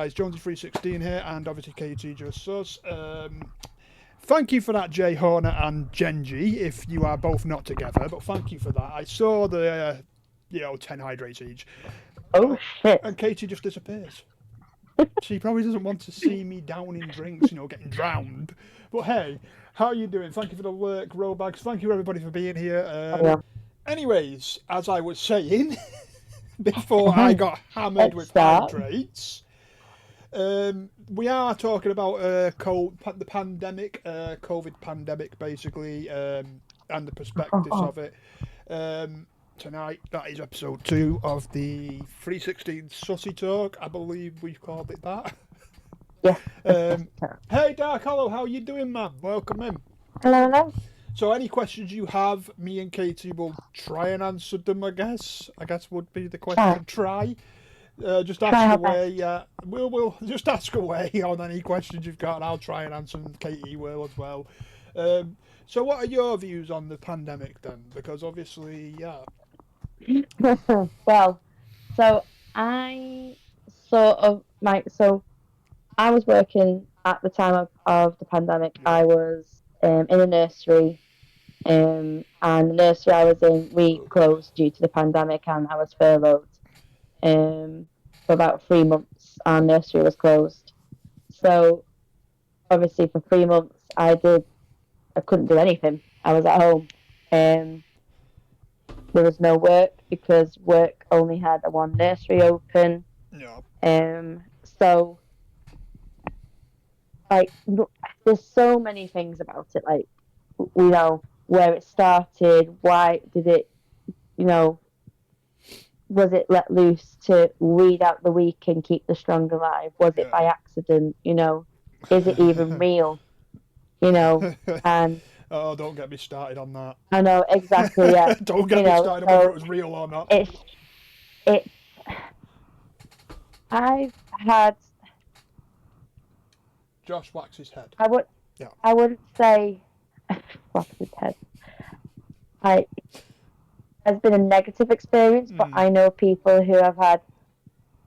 guys, Jonesy316 here, and obviously KT Just Sus. Thank you for that, Jay Horner and Genji, if you are both not together, but thank you for that. I saw the, 10 hydrates each. Oh, shit. And Katie just disappears. She probably doesn't want to see me down in drinks, getting drowned. But hey, how are you doing? Thank you for the work, Robags. Thank you, everybody, for being here. Anyways, as I was saying, before I got hammered with hydrates, we are talking about the pandemic, COVID pandemic, basically, and the perspectives of it. Tonight, that is episode 2 of the 316 Sussy Talk. I believe we've called it that. Yeah. Hey, Dark Hollow, how you doing, man? Welcome in. Hello. So, any questions you have, me and Katie will try and answer them. I guess would be the question. Try. Just ask away. We'll just ask away on any questions you've got, and I'll try and answer them. Katie will as well. So, what are your views on the pandemic then? Because obviously, Well, so I I was working at the time of the pandemic. Yeah. I was in a nursery, and the nursery I was in, we closed due to the pandemic, and I was furloughed. For about 3 months, our nursery was closed. So, obviously, for 3 months, I couldn't do anything. I was at home. There was no work because work only had one nursery open. Yeah. So, there's so many things about it. Where it started, why did it, was it let loose to weed out the weak and keep the strong alive? Was it by accident? Is it even real? And oh, don't get me started on that. I know exactly. Yeah. Don't get me started on whether it was real or not. I've had. Josh whacks his head. I wouldn't say whacks his head. Has been a negative experience, but I know people who have had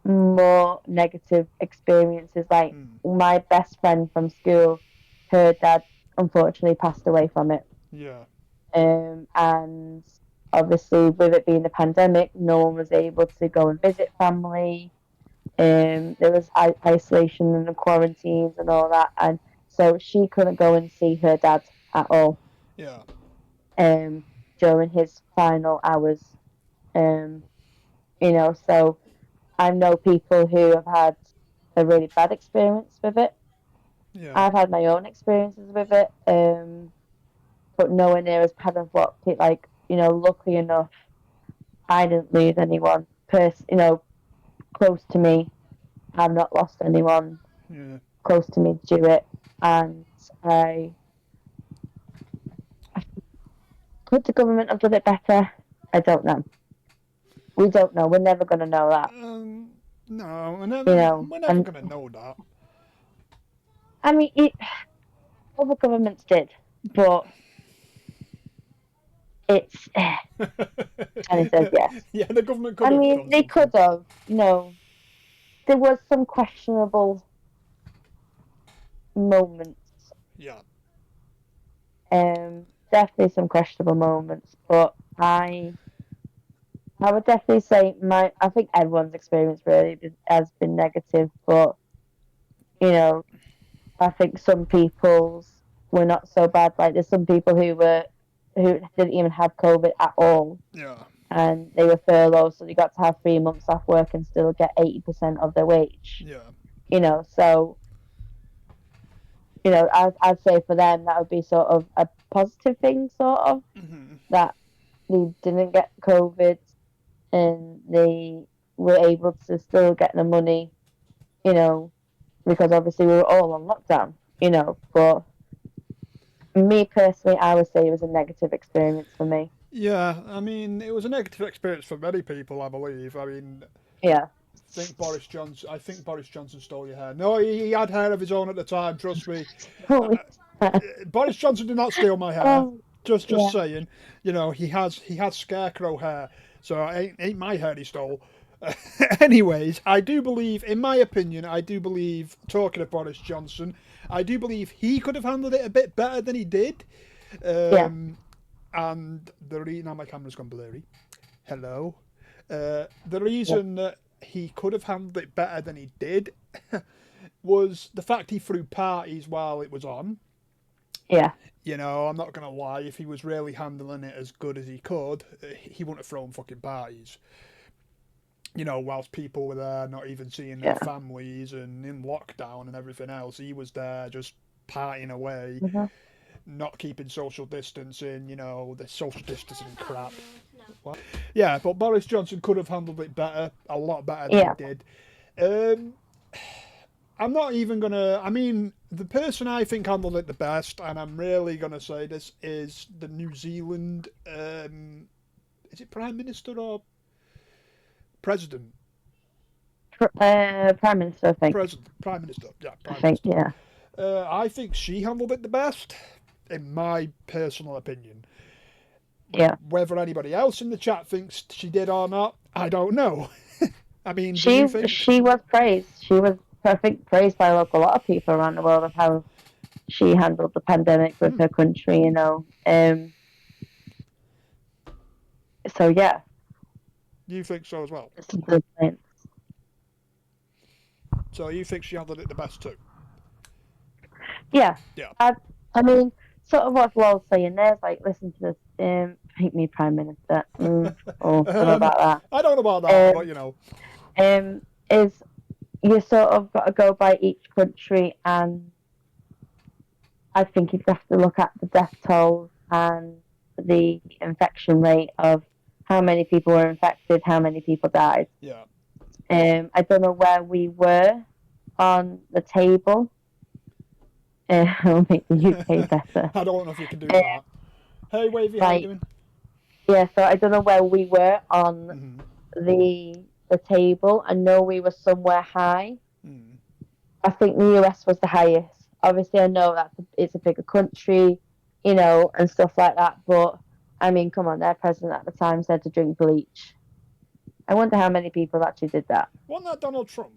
more negative experiences. Like my best friend from school, her dad unfortunately passed away from it. Yeah. And obviously, with it being the pandemic, no one was able to go and visit family. There was isolation and quarantines and all that, and so she couldn't go and see her dad at all. Yeah. During his final hours, so I know people who have had a really bad experience with it. Yeah. I've had my own experiences with it, but nowhere near as bad as what luckily enough, I didn't lose anyone close to me. I've not lost anyone close to me to it, and could the government have done it better? I don't know. We don't know. We're never going to know that. No, we're never going to know that. I mean, other governments did, but it's. And it says yes. Yeah, the government could have. I mean, they could have. There was some questionable moments. Yeah. Definitely some questionable moments, but I would definitely say I think everyone's experience really has been negative, but I think some people's were not so bad. Like there's some people who didn't even have COVID at all. Yeah. And they were furloughed, so they got to have 3 months off work and still get 80% of their wage. Yeah. So I'd say for them that would be sort of a positive thing, sort of, that they didn't get COVID and they were able to still get the money, because obviously we were all on lockdown, but me personally, I would say it was a negative experience for me. Yeah, I mean, it was a negative experience for many people, I believe. I mean, yeah. I think Boris Johnson stole your hair. No, he had hair of his own at the time. Trust me. Boris Johnson did not steal my hair. Just saying. He has scarecrow hair, so it ain't my hair he stole. Anyways, I do believe, in my opinion, talking of Boris Johnson, I do believe he could have handled it a bit better than he did. Yeah. And now my camera's gone blurry. Hello. The Yeah. reason that he could have handled it better than he did was the fact he threw parties while it was on. Yeah. I'm not going to lie, if he was really handling it as good as he could, he wouldn't have thrown fucking parties. Whilst people were there not even seeing their Yeah. families and in lockdown and everything else, he was there just partying away, Mm-hmm. not keeping social distancing, the social distancing crap. What? Yeah, but Boris Johnson could have handled it better, a lot better than he did. I'm not even gonna. I mean, the person I think handled it the best, and I'm really gonna say this, is the New Zealand. Is it Prime Minister or President? Prime Minister, I think. President, Prime Minister. Yeah, I Prime think, Minister. yeah. I think she handled it the best, in my personal opinion. Yeah. Whether anybody else in the chat thinks she did or not, I don't know. I mean, do you think? She was praised. She was, I think, praised by a lot of people around the world of how she handled the pandemic with her country, So yeah. You think so as well? So you think she handled it the best too? Yeah. Yeah. I mean, sort of what Lol's saying there is like, listen to this, make me Prime Minister. I don't know about that. I don't know about that, but Is you sort of got to go by each country, and I think you'd have to look at the death toll and the infection rate of how many people were infected, how many people died. Yeah. I don't know where we were on the table. I'll make the UK better. I don't know if you can do that. Hey, Wavy, how you doing? Yeah, so I don't know where we were on the table. I know we were somewhere high. I think the US was the highest. Obviously, I know that it's a bigger country, and stuff like that. But I mean, come on, their president at the time said to drink bleach. I wonder how many people actually did that. Wasn't that Donald Trump?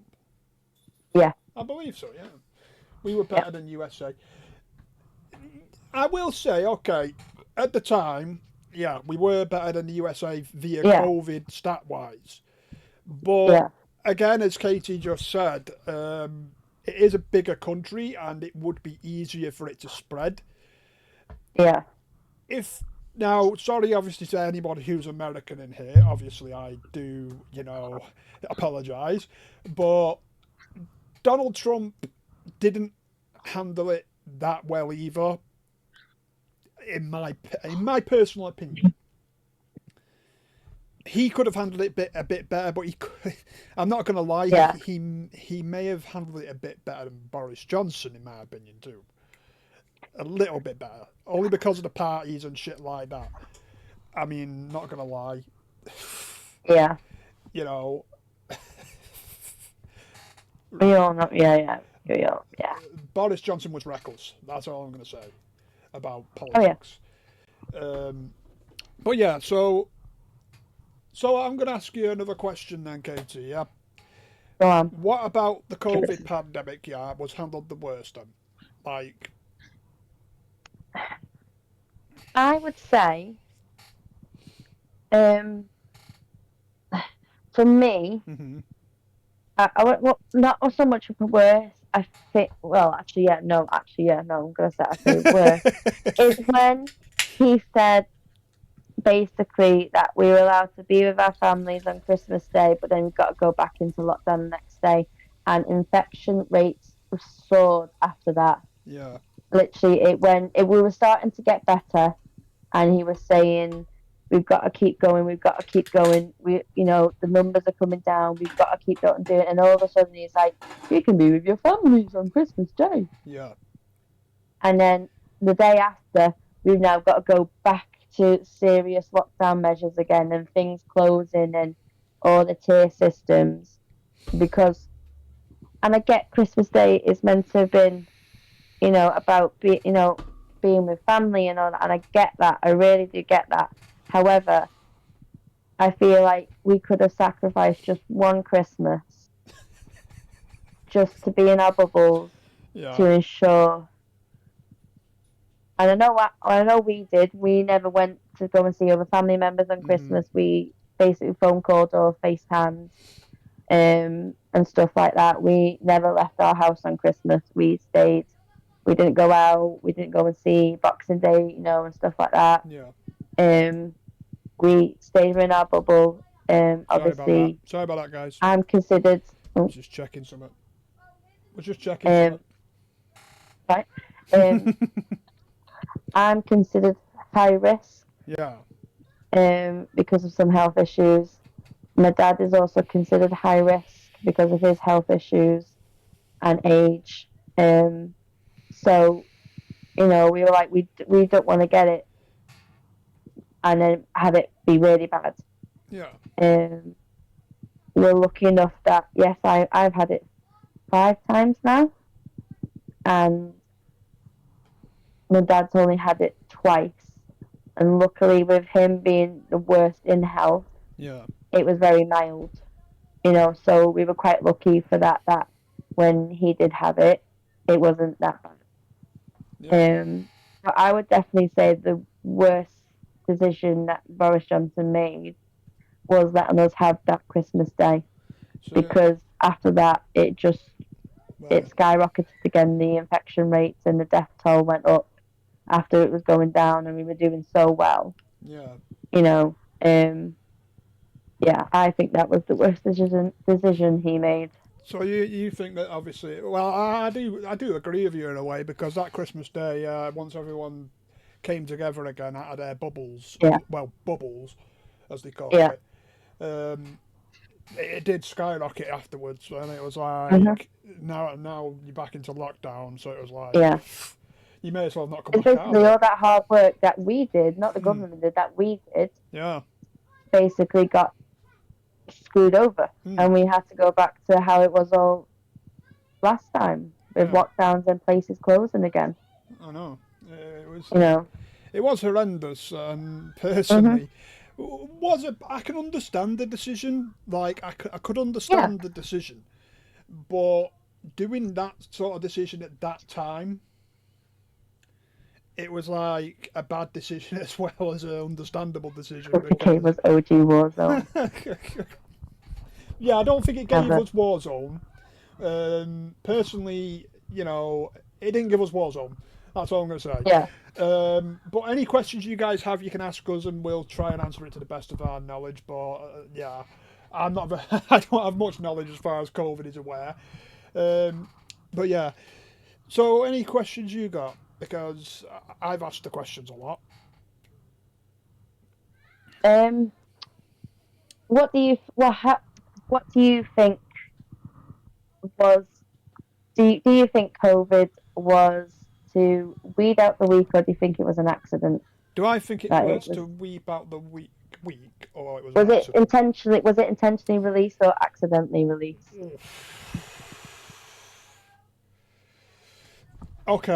Yeah. I believe so, yeah. We were better than USA. I will say, okay, at the time, yeah, we were better than the USA via COVID stat-wise. But again, as Katie just said, it is a bigger country and it would be easier for it to spread. Yeah. Now, sorry, obviously, to anybody who's American in here. Obviously, I do, apologise. But Donald Trump didn't handle it that well either, in my personal opinion. He could have handled it a bit better, but I'm not going to lie, he may have handled it a bit better than Boris Johnson, in my opinion, too. A little bit better. Only because of the parties and shit like that. I mean, not going to lie. Yeah. We all know, yeah. Boris Johnson was reckless. That's all I'm going to say about politics. But yeah, so I'm going to ask you another question then, Katie, yeah? Go on. What about the COVID pandemic, was handled the worst then? Like... I would say, for me, not so much of a worse. I think, well, actually, no, I'm going to say I say worse. Is when he said, basically, that we were allowed to be with our families on Christmas Day, but then we've got to go back into lockdown the next day, and infection rates soared after that. Yeah. Literally, we were starting to get better, and he was saying, we've got to keep going. We, the numbers are coming down. We've got to keep doing it. And all of a sudden, he's like, you can be with your families on Christmas Day. Yeah. And then the day after, we've now got to go back to serious lockdown measures again, and things closing and all the tier systems. And I get Christmas Day is meant to have been, about being with family and all that, and I get that. I really do get that. However, I feel like we could have sacrificed just one Christmas just to be in our bubbles to Yeah. ensure. And I know we did. We never went to go and see other family members on Mhm. Christmas. We basically phone called or FaceTimed, and stuff like that. We never left our house on Christmas. We stayed. We didn't go out. We didn't go and see Boxing Day, and stuff like that. Yeah. Um, we stayed in our bubble. Sorry about that. Obviously, Sorry about that, guys. I'm considered. Oh, Just checking something. Was just checking something. um, right. Um, I'm considered high risk. Yeah. Because of some health issues. My dad is also considered high risk because of his health issues and age. So we were like, we don't want to get it and then have it be really bad. Yeah. Um, we're lucky enough that yes, I've had it 5 times now, and my dad's only had it twice. And luckily, with him being the worst in health, Yeah. it was very mild. So we were quite lucky for that. That when he did have it, it wasn't that bad. Yeah. But I would definitely say the worst decision that Boris Johnson made was letting us have that Christmas Day, So, because after that it well, skyrocketed again. The infection rates and the death toll went up after it was going down, and we were doing so well. yeah. You know, um, yeah, I think that was the worst decision he made. So you think that obviously, well, I do agree with you in a way because that Christmas Day, once everyone came together again out of their bubbles, Yeah, well, bubbles as they call yeah, it, um, it did skyrocket afterwards, and it was uh-huh, like now you're back into lockdown, so it was like yeah. you may as well not come And back out of basically, it. all that hard work that we did, not the Mm, government did, that we did, yeah. basically got screwed over, Mm, and we had to go back to how it was all last time, with yeah. lockdowns and places closing again. I know. It was You know. it was horrendous. Hmm. Personally, was it? I can understand the decision. Like I could Yeah, understand the decision, but doing that sort of decision at that time, it was like a bad decision as well as an understandable decision it gave because us OG Warzone yeah, I don't think it gave ever. us Warzone. Personally, it didn't give us Warzone. That's all I'm going to say. Yeah, But any questions you guys have, you can ask us, and we'll try and answer it to the best of our knowledge. But yeah, I'm not. I don't have much knowledge as far as COVID is aware. Um, but yeah. So any questions you got? Because I've asked the questions a lot. um, what do you what do you think was do you think COVID was to weed out the weak, or do you think it was an accident Do I think it that it was was? to weep out the weak, or it was an Was it accident? intentionally? Was it intentionally released or accidentally released?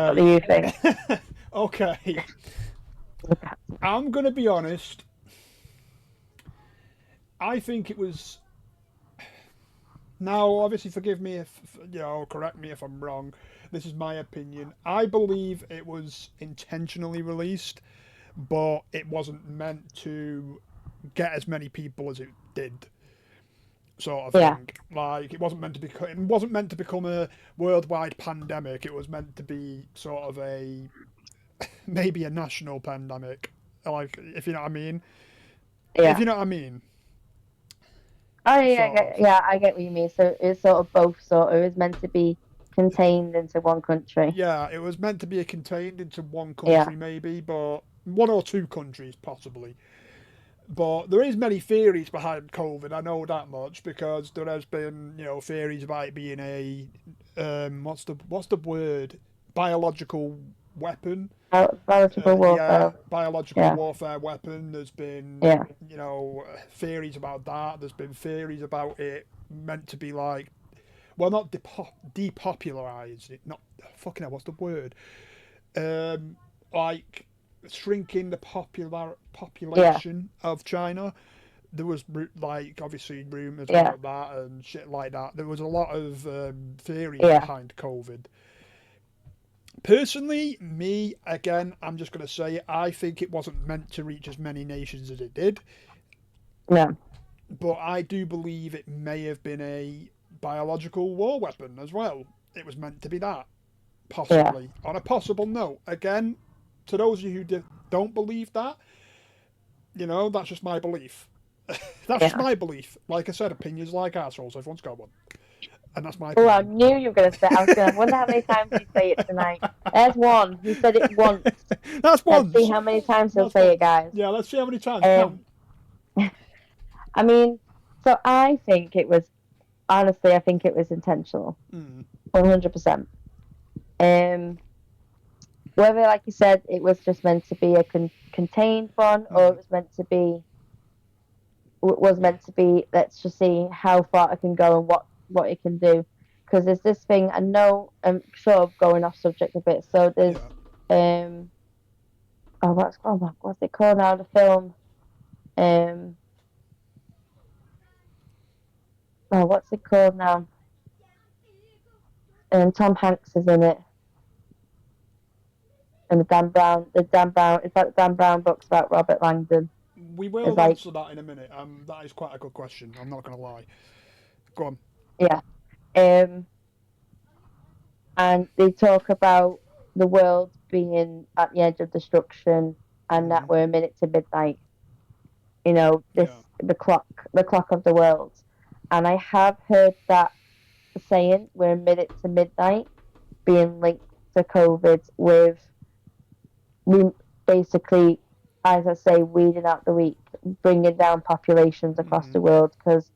What do Okay. you think? Okay. I'm gonna be honest. I think it was. Now, obviously, forgive me if correct me if I'm wrong. This is my opinion. I believe it was intentionally released, but it wasn't meant to get as many people as it did, sort of Yeah, thing. Like it wasn't meant to become a worldwide pandemic. It was meant to be sort of a maybe a national pandemic. Like if you know what I mean. If yeah. you know what I mean, Oh yeah, sort of. I get what you mean. So it's sort of both. Sort of is meant to be contained into one country. Yeah, it was meant to be contained into one Yeah, country, maybe, but one or two countries possibly. But there is many theories behind COVID. I know that much because there has been, theories about it being a what's the word? Biological weapon. biological Yeah, warfare. biological Yeah, warfare weapon. There's been, yeah. theories about that. There's been theories about it meant to be like, well, not depopularize it. Not fucking hell. What's the word? Like shrinking the Yeah, population of China. there was like obviously rumors Yeah, about that and shit like that. There was a lot of theories yeah, behind COVID. Personally, me again, I'm just going to say it. I think it wasn't meant to reach as many nations as it did, no, but I do believe it may have been a biological war weapon as well. It was meant to be that, yeah, possibly. On a possible note, again, to those of you who don't believe that, that's just my belief. That's just yeah. my belief. Like I said, opinions like assholes. Everyone's got one, and that's my Oh, I opinion. knew you were going to say. I was going to wonder how many times you say it tonight. There's one. He said it once. That's Let's see once. how many times he'll That's say it, once. guys. Yeah, let's see how many times count. Um, I mean, so I think it was honestly, I think it was intentional, Mm, 100%. Um, whether, like you said, it was just meant to be a contained one, or it mm, was meant to be. Let's just see how far it can go and what it can do. Because there's this thing. I know I'm sort of going off subject a bit. So there's yeah. um what's it called now? The film um what's it called now? Tom Hanks is in it, and the Dan Brown. It's like the Dan Brown books about Robert Langdon. We It's will like answer that in a minute. That is quite a good question. I'm not going to lie. Go on. yeah. Um, and they talk about the world being at the edge of destruction, and that Mm, we're a minute to midnight. You know, yeah. the clock of the world. And I have heard that saying, we're a minute to midnight, being linked to COVID with we basically, as I say, weeding out the weak, bringing down populations across Mm, the world. Because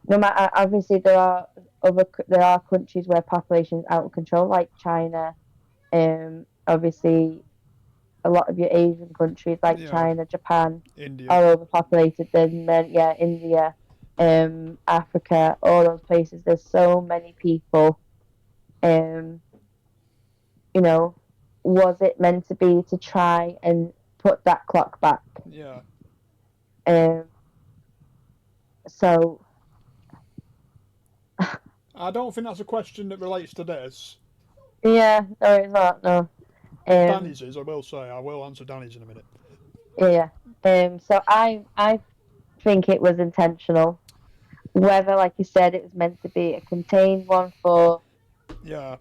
no matter, obviously, there are countries where populations out of control, like China. Obviously, a lot of your Asian countries, like yeah. China, Japan, India. are overpopulated. Then yeah, India, Africa, all those places. There's so many people. Um, you know, was it meant to be to try and put that clock back? Yeah. Um, so I don't think that's a question that relates to this. yeah, no, it's not. No. Um, Danny's is, I will say. I will answer Danny's in a minute. yeah. So I think it was intentional. Whether, like you said, it was meant to be a contained one for, Yeah.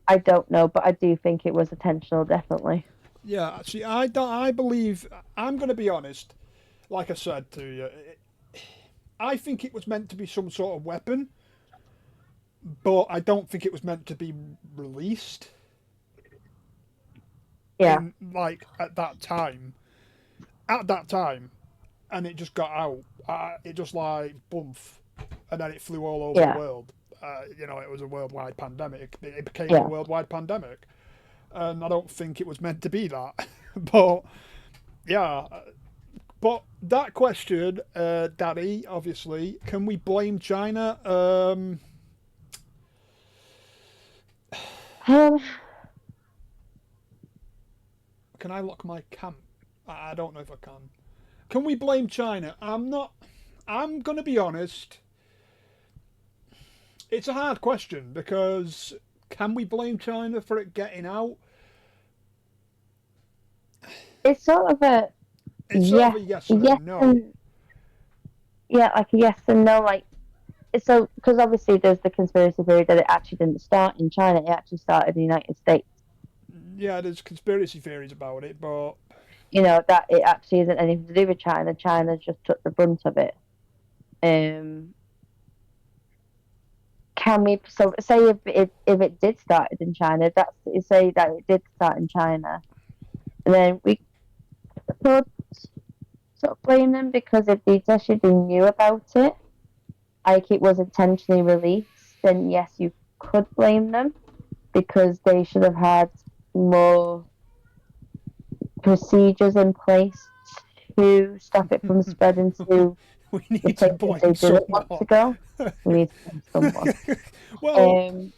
I don't know, but I do think it was intentional, definitely. Yeah. See, I don't. I believe. I'm going to be honest. Like I said to you, I think it was meant to be some sort of weapon, but I don't think it was meant to be released Yeah, in like at that time. At that time, and it just got out. It just like bump, and then it flew all over the yeah, world. It was a worldwide pandemic. It became a yeah. worldwide pandemic, and I don't think it was meant to be that. But yeah, but that question, Daddy, obviously, can we blame China? Um, Can I lock my cam? I don't know if I can. Can we blame China? I'm not. I'm gonna be honest. It's a hard question because can we blame China for it getting out? it's sort of a It's sort of yes, a yes and a yes, no. and yeah, like a yes and no. Like so, because obviously there's the conspiracy theory that it actually didn't start in China; it actually started in the United States. Yeah, there's conspiracy theories about it, but That it actually isn't anything to do with China. China just took the brunt of it. Um, can we so say if it did start in China, that's say that it did start in China, and then we could sort of blame them because if they knew about it, like it was intentionally released, then yes, you could blame them because they should have had more procedures in place to stop it from spreading to we the need to places they blame didn't want to someone. go. We need to blame someone. Well, Um,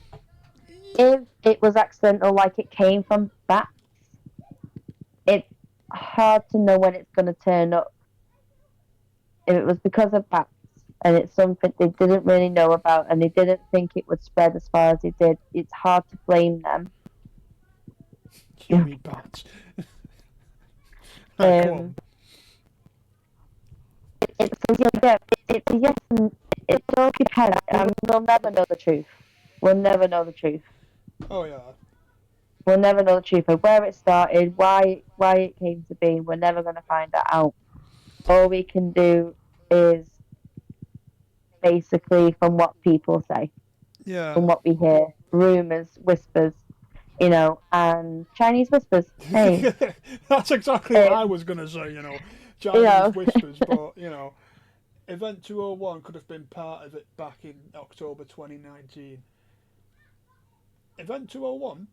if it was accidental, like it came from bats, it's hard to know when it's going to turn up. if it was because of bats and it's something they didn't really know about and they didn't think it would spread as far as it did, it's hard to blame them. You mean bats? Right, come on. Um, it's a yes and it all depends. We'll never know the truth. We'll never know the truth. Oh yeah. We'll never know the truth of where it started, why it came to be. We're never going to find that out. All we can do is basically from what people say, Yeah. from what we hear, rumors, whispers, and Chinese whispers. Hey, That's exactly what I um, was gonna say. you Chinese know, whispers, but Event 201 could have been part of it back in October 2019. Event 201?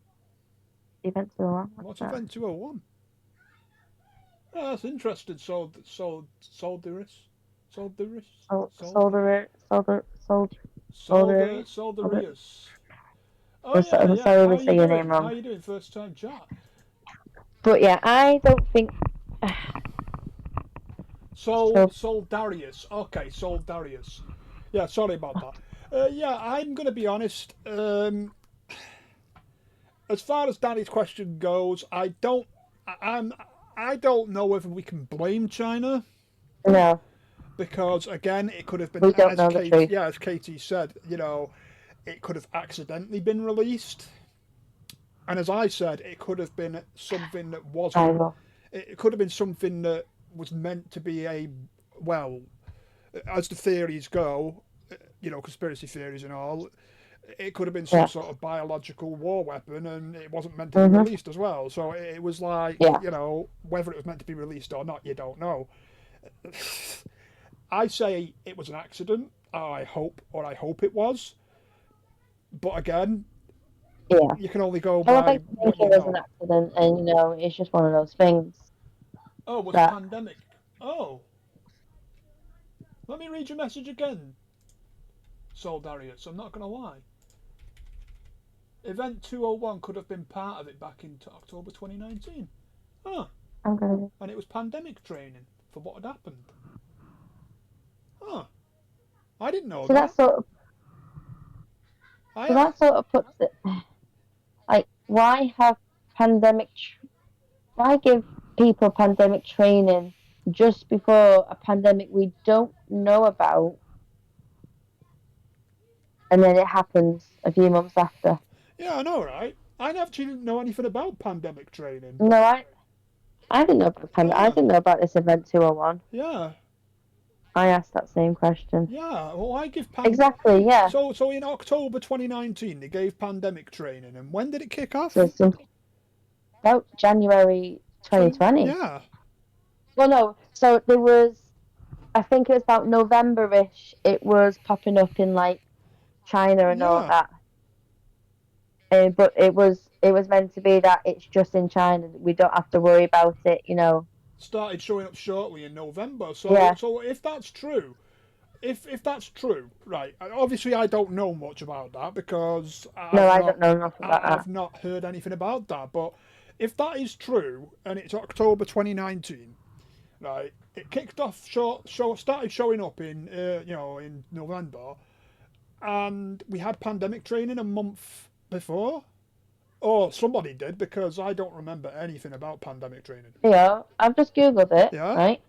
events are on. What's What's that? Event 201? Oh, that's interesting. Solderus? Solderus? Solder? Solder. Solderius. Oh yeah, I'm yeah. sorry, How we are you say your name doing? How wrong. are you doing? First time chat. But yeah, I don't think so. Soldarius. Okay, Soldarius. Yeah, sorry about that. Yeah, I'm gonna be honest. As far as Danny's question goes, I'm, I don't know whether we can blame China No, because again, it could have been we don't know the truth. As Katie said, it could have accidentally been released, and as I said, it could have been something that wasn't. Rival. It could have been something that was meant to be well, as the theories go, conspiracy theories and all, it could have been some Yeah. sort of biological war weapon and it wasn't meant to be Mhm. released as well. So it was like, Yeah. whether it was meant to be released or not, you don't know. I say it was an accident. I hope it was. But again, Yeah. you can only go I would by like to think what it you was an know. accident, and it's just one of those things Oh, was that pandemic. Oh, let me read your message again, Soldarius. I'm not going to lie. Event 201 could have been part of it back in October 2019. Huh. I'm gonna. And it was pandemic training for what had happened. Huh. I didn't know So that. I that sort of puts it like why have pandemic? Why give people pandemic training just before a pandemic we don't know about, and then it happens a few months after? Yeah, I know, right? I actually didn't know anything about pandemic training. No, I didn't know about I Ah, didn't know about this event 201. yeah, I asked that same question. yeah. Well, I give Exactly, yeah. so in October 2019 they gave pandemic training, and when did it kick So off? about January 20. 2020. Yeah, Well, no. So there was, I think it was about November-ish. It was popping up in like China and all yeah. that. But it was meant to be that it's just in China. We don't have to worry about it. Started showing up shortly in November. So Yeah. so if that's true, if that's true, right? Obviously, I don't know much about that because No, I don't know enough about I've that. not heard anything about that. But if that is true, and it's October 2019, right? It kicked off started showing up in November, and we had pandemic training a month before. Or somebody did because I don't remember anything about pandemic training. Yeah, I've just googled it. Yeah, Right.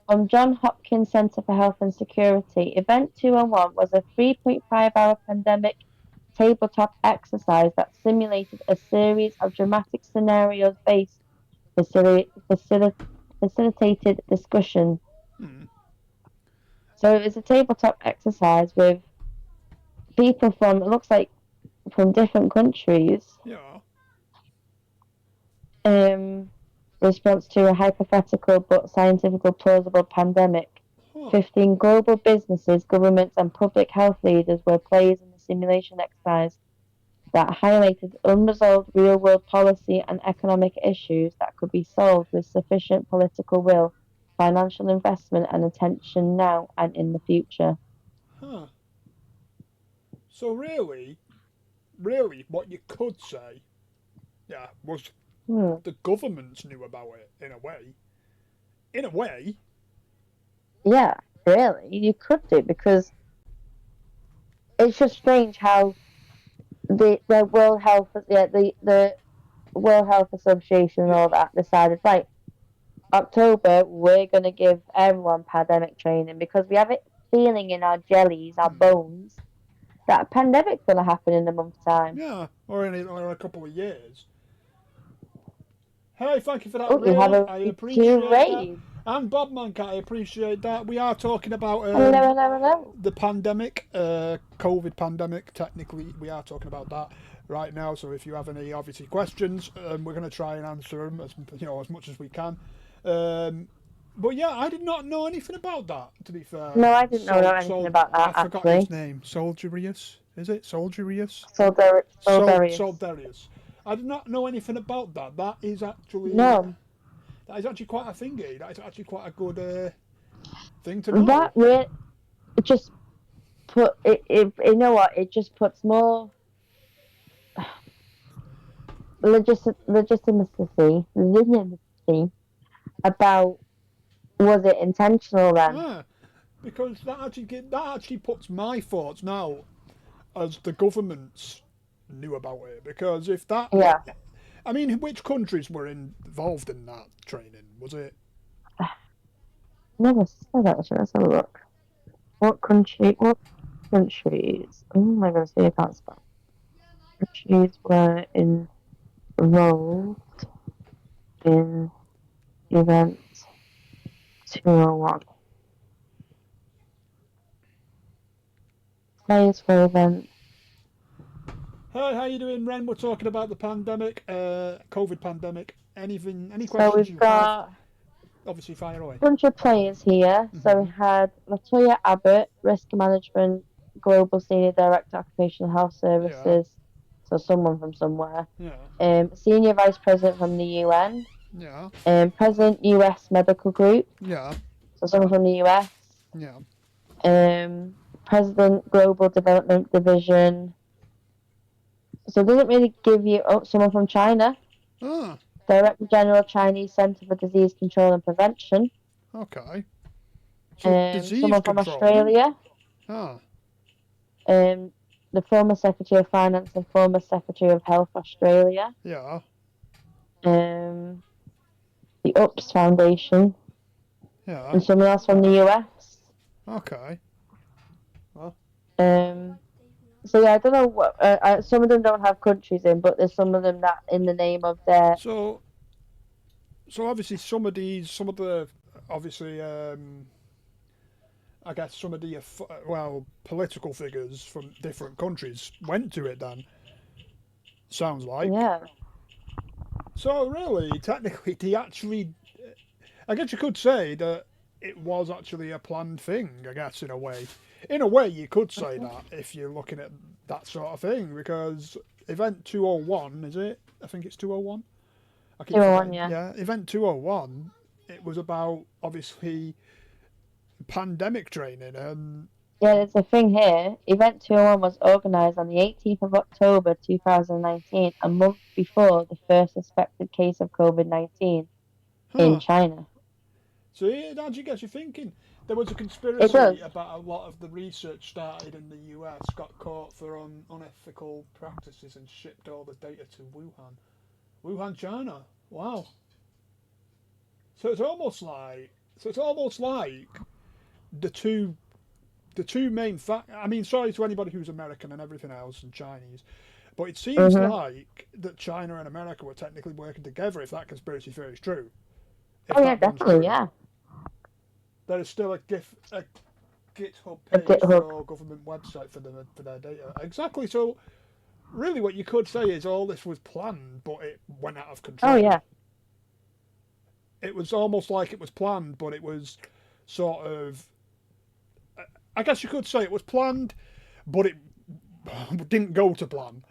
From John Hopkins Center for Health and Security, Event 201 was a 3.5-hour pandemic tabletop exercise that simulated a series of dramatic scenarios based facilitated discussion. hmm. So it was a tabletop exercise with people from, it looks like, from different countries, Yeah, um, response to a hypothetical but scientific plausible pandemic. huh, 15 global businesses, governments, and public health leaders were players in the simulation exercise that highlighted unresolved real world policy and economic issues that could be solved with sufficient political will, financial investment, and attention now and in the future. huh. So really, what you could say, yeah, was Hmm. the governments knew about it in a way. In a way, Yeah. really. You could do, because it's just strange how the World Health Association and all that decided, right, October, we're going to give everyone pandemic training because we have it feeling in our jellies, our bones, that a pandemic's going to happen in a month's time. Yeah, or a couple of years. Hey, thank you for that, Oh, you have Ray. a I two appreciate that. rays. And Bob Mancat, I appreciate that. We are talking about Hello, hello, hello. the pandemic, COVID pandemic. Technically, we are talking about that right now. So if you have any obviously questions, we're going to try and answer them as much as we can. But yeah, I did not know anything about that. To be fair, No, I didn't know anything about that, I forgot his actually. name. Soldierius, is it Soldierius? Soldarius. Soldarius. I did not know anything about that. No, That is actually quite a thingy. That is actually quite a good thing to know. that really just put it. You know what? It just puts more legitimacy about, was it intentional then? Yeah, because that actually puts my thoughts now as the governments knew about it. Because if that, Yeah. I mean, which countries were involved in that training? Was it? Never said that. Let's have a look. What country? What countries? Oh my goodness, I can't spell. Countries were involved in event 201. Players for event. Hi, how you doing, Ren? We're talking about the pandemic, COVID pandemic. Anything? Any So questions we've you have? got Obviously, fire away. a bunch of players here. So we had Latoya Abbott, Risk Management, Global Senior Director, Occupational Health Yeah, Services. So someone from somewhere. yeah, Senior Vice President from the UN. yeah, President US Medical Group. yeah, So someone from the US. yeah. President Global Development Division. So it doesn't really give you someone from China. Ah, Director General Chinese Center for Disease Control and Prevention. okay. So disease Someone from control. Australia. Ah, The former Secretary of Finance and former Secretary of Health Australia. yeah, The UPS Foundation. yeah. And someone else from the US. Okay. Well, So yeah, I don't know what. Some of them don't have countries in, but there's some of them that in the name of their. so obviously some of the obviously I guess some of the political figures from different countries went to it. Then sounds like. Yeah. So really, technically, I guess you could say that it was actually a planned thing. I guess in a way, you could say that if you're looking at that sort of thing, because Event 201, is it? I think it's 201. I keep 201, forgetting. yeah. Yeah, Event 201. It was about obviously pandemic training and. Yeah, there's a thing here. Event 201 was organised on the 18th of October 2019, a month before the first suspected case of COVID-19 in Huh. China. So it actually gets you thinking. There was a It conspiracy does. about a lot of the research started in the US got caught for unethical practices and shipped all the data to Wuhan, China. Wow. So it's almost like the two main I mean, sorry to anybody who's American and everything else and Chinese, but it seems like that China and America were technically working together if that conspiracy theory is true. If Oh yeah, that one's definitely, true. yeah. There is still a GitHub A page for GitHub. our government website for their data. Exactly. So, really, what you could say is all this was planned, but it went out of control. Oh yeah. It was almost like it was planned, but it was sort of. I guess you could say it was planned, but it didn't go to plan.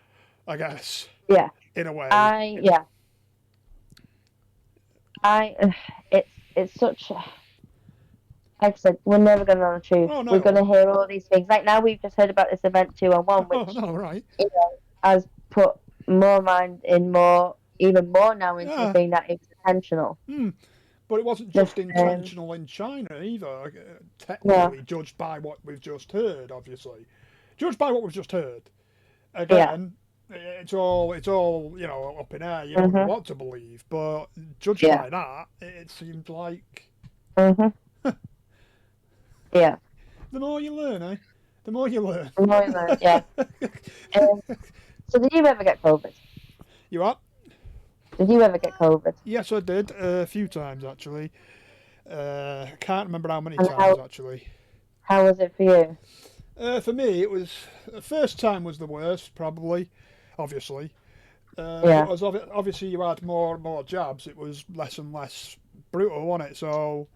I guess. Yeah. In a way. It's such. Like I said, we're never going to know the truth. Oh no. We're going to hear all these things. Like now, we've just heard about this Event 201, which Oh no, right. has put more mind in even more now into the thing that it's intentional. Hmm. But it wasn't This just intentional in China either, yeah, technically, judged by what we've just heard, obviously. Judged by what we've just heard. yeah. Again, it's all up in air. You don't know Mhm. what to believe, but judged Yeah. by that, it seemed like Mhm. Yeah. the more you learn, eh? The more you learn. Annoying, yeah. Um, so did you ever get COVID? You what? Did you ever get COVID? Yes, I did a few times actually. I can't remember how many And times actually. how was it for you? For me, it was the first time was the worst, probably, obviously. Yeah. But as obviously you had more and more jabs, it was less and less brutal, wasn't it? So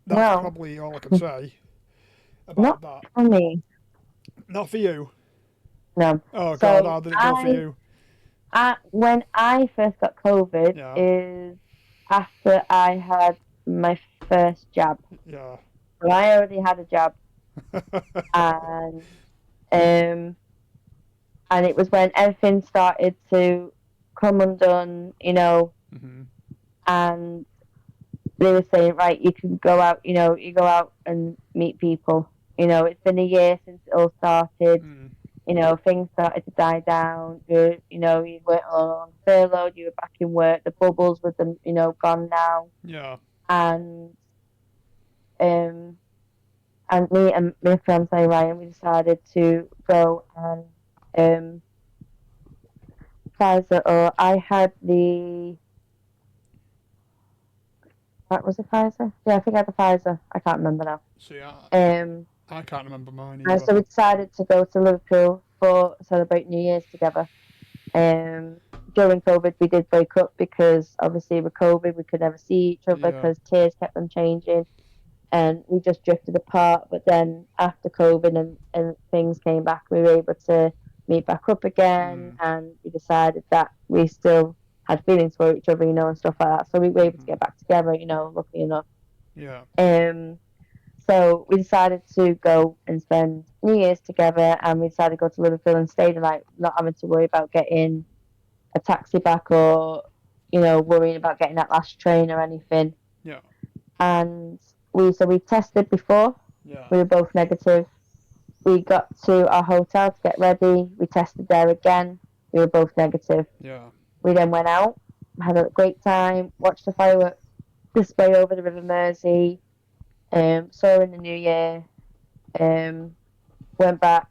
that's Well, probably all I can say not about that. for me. Not for you. No. Oh God, So how did it go for you? when I first got COVID Yeah, is after I had my first jab. yeah, So I already had a jab, and um, and it was when everything started to come undone, hmm and they were saying, right, you can go out, you go out and meet people. It's been a year since it all started. mm, Things started to die down. You weren't on furlough, you were back in work. The bubbles with them, gone now. yeah, And um, and me and my fiance Ryan, we decided to go and Pfizer. Or I had the what was it, Pfizer? Yeah, I think I had the Pfizer. I can't remember now. see, Um, I can't remember mine and either. so we decided to go to Liverpool for celebrate New Year's together. Um, During COVID, we did break up because obviously with COVID, we could never see each other Yeah, because tiers kept on changing and we just drifted apart. But then after COVID and things came back, we were able to meet back up again mm, and we decided that we still had feelings for each other, and stuff like that. So we were able to hmm get back together, luckily enough. yeah, Um, so we decided to go and spend New Year's together, and we decided to go to Liverpool and stay the night, not having to worry about getting a taxi back or worrying about getting that last train or anything. yeah, And we tested before. yeah, We were both negative. We got to our hotel to get ready. We tested there again. We were both negative. yeah, We then went out, had a great time, watched the fireworks display over the River Mersey. Saw her in the new year. Um, Went back,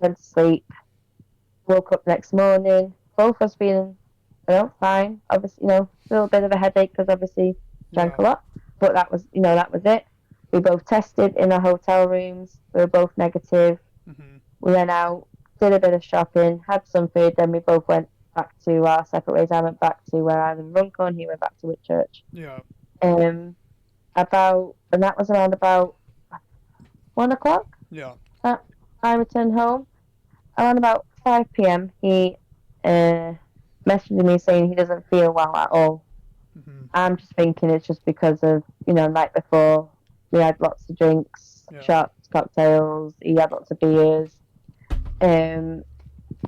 went to sleep, woke up next morning, both of us feeling, fine. Obviously, a little bit of a headache because obviously drank yeah, a lot, but that was it. We both tested in our hotel rooms. We were both negative. hmm We went out, did a bit of shopping, had some food, then we both went back to our separate ways. I went back to where I live in Runcorn, he went back to Whitchurch. yeah, Um, and that was around about 1 o'clock yeah, that I returned home. Around about 5 p.m., he uh, messaged me saying he doesn't feel well at all. hmm I'm just thinking it's just because of, night before we had lots of drinks, yeah, shots, cocktails, he had lots of beers. Um,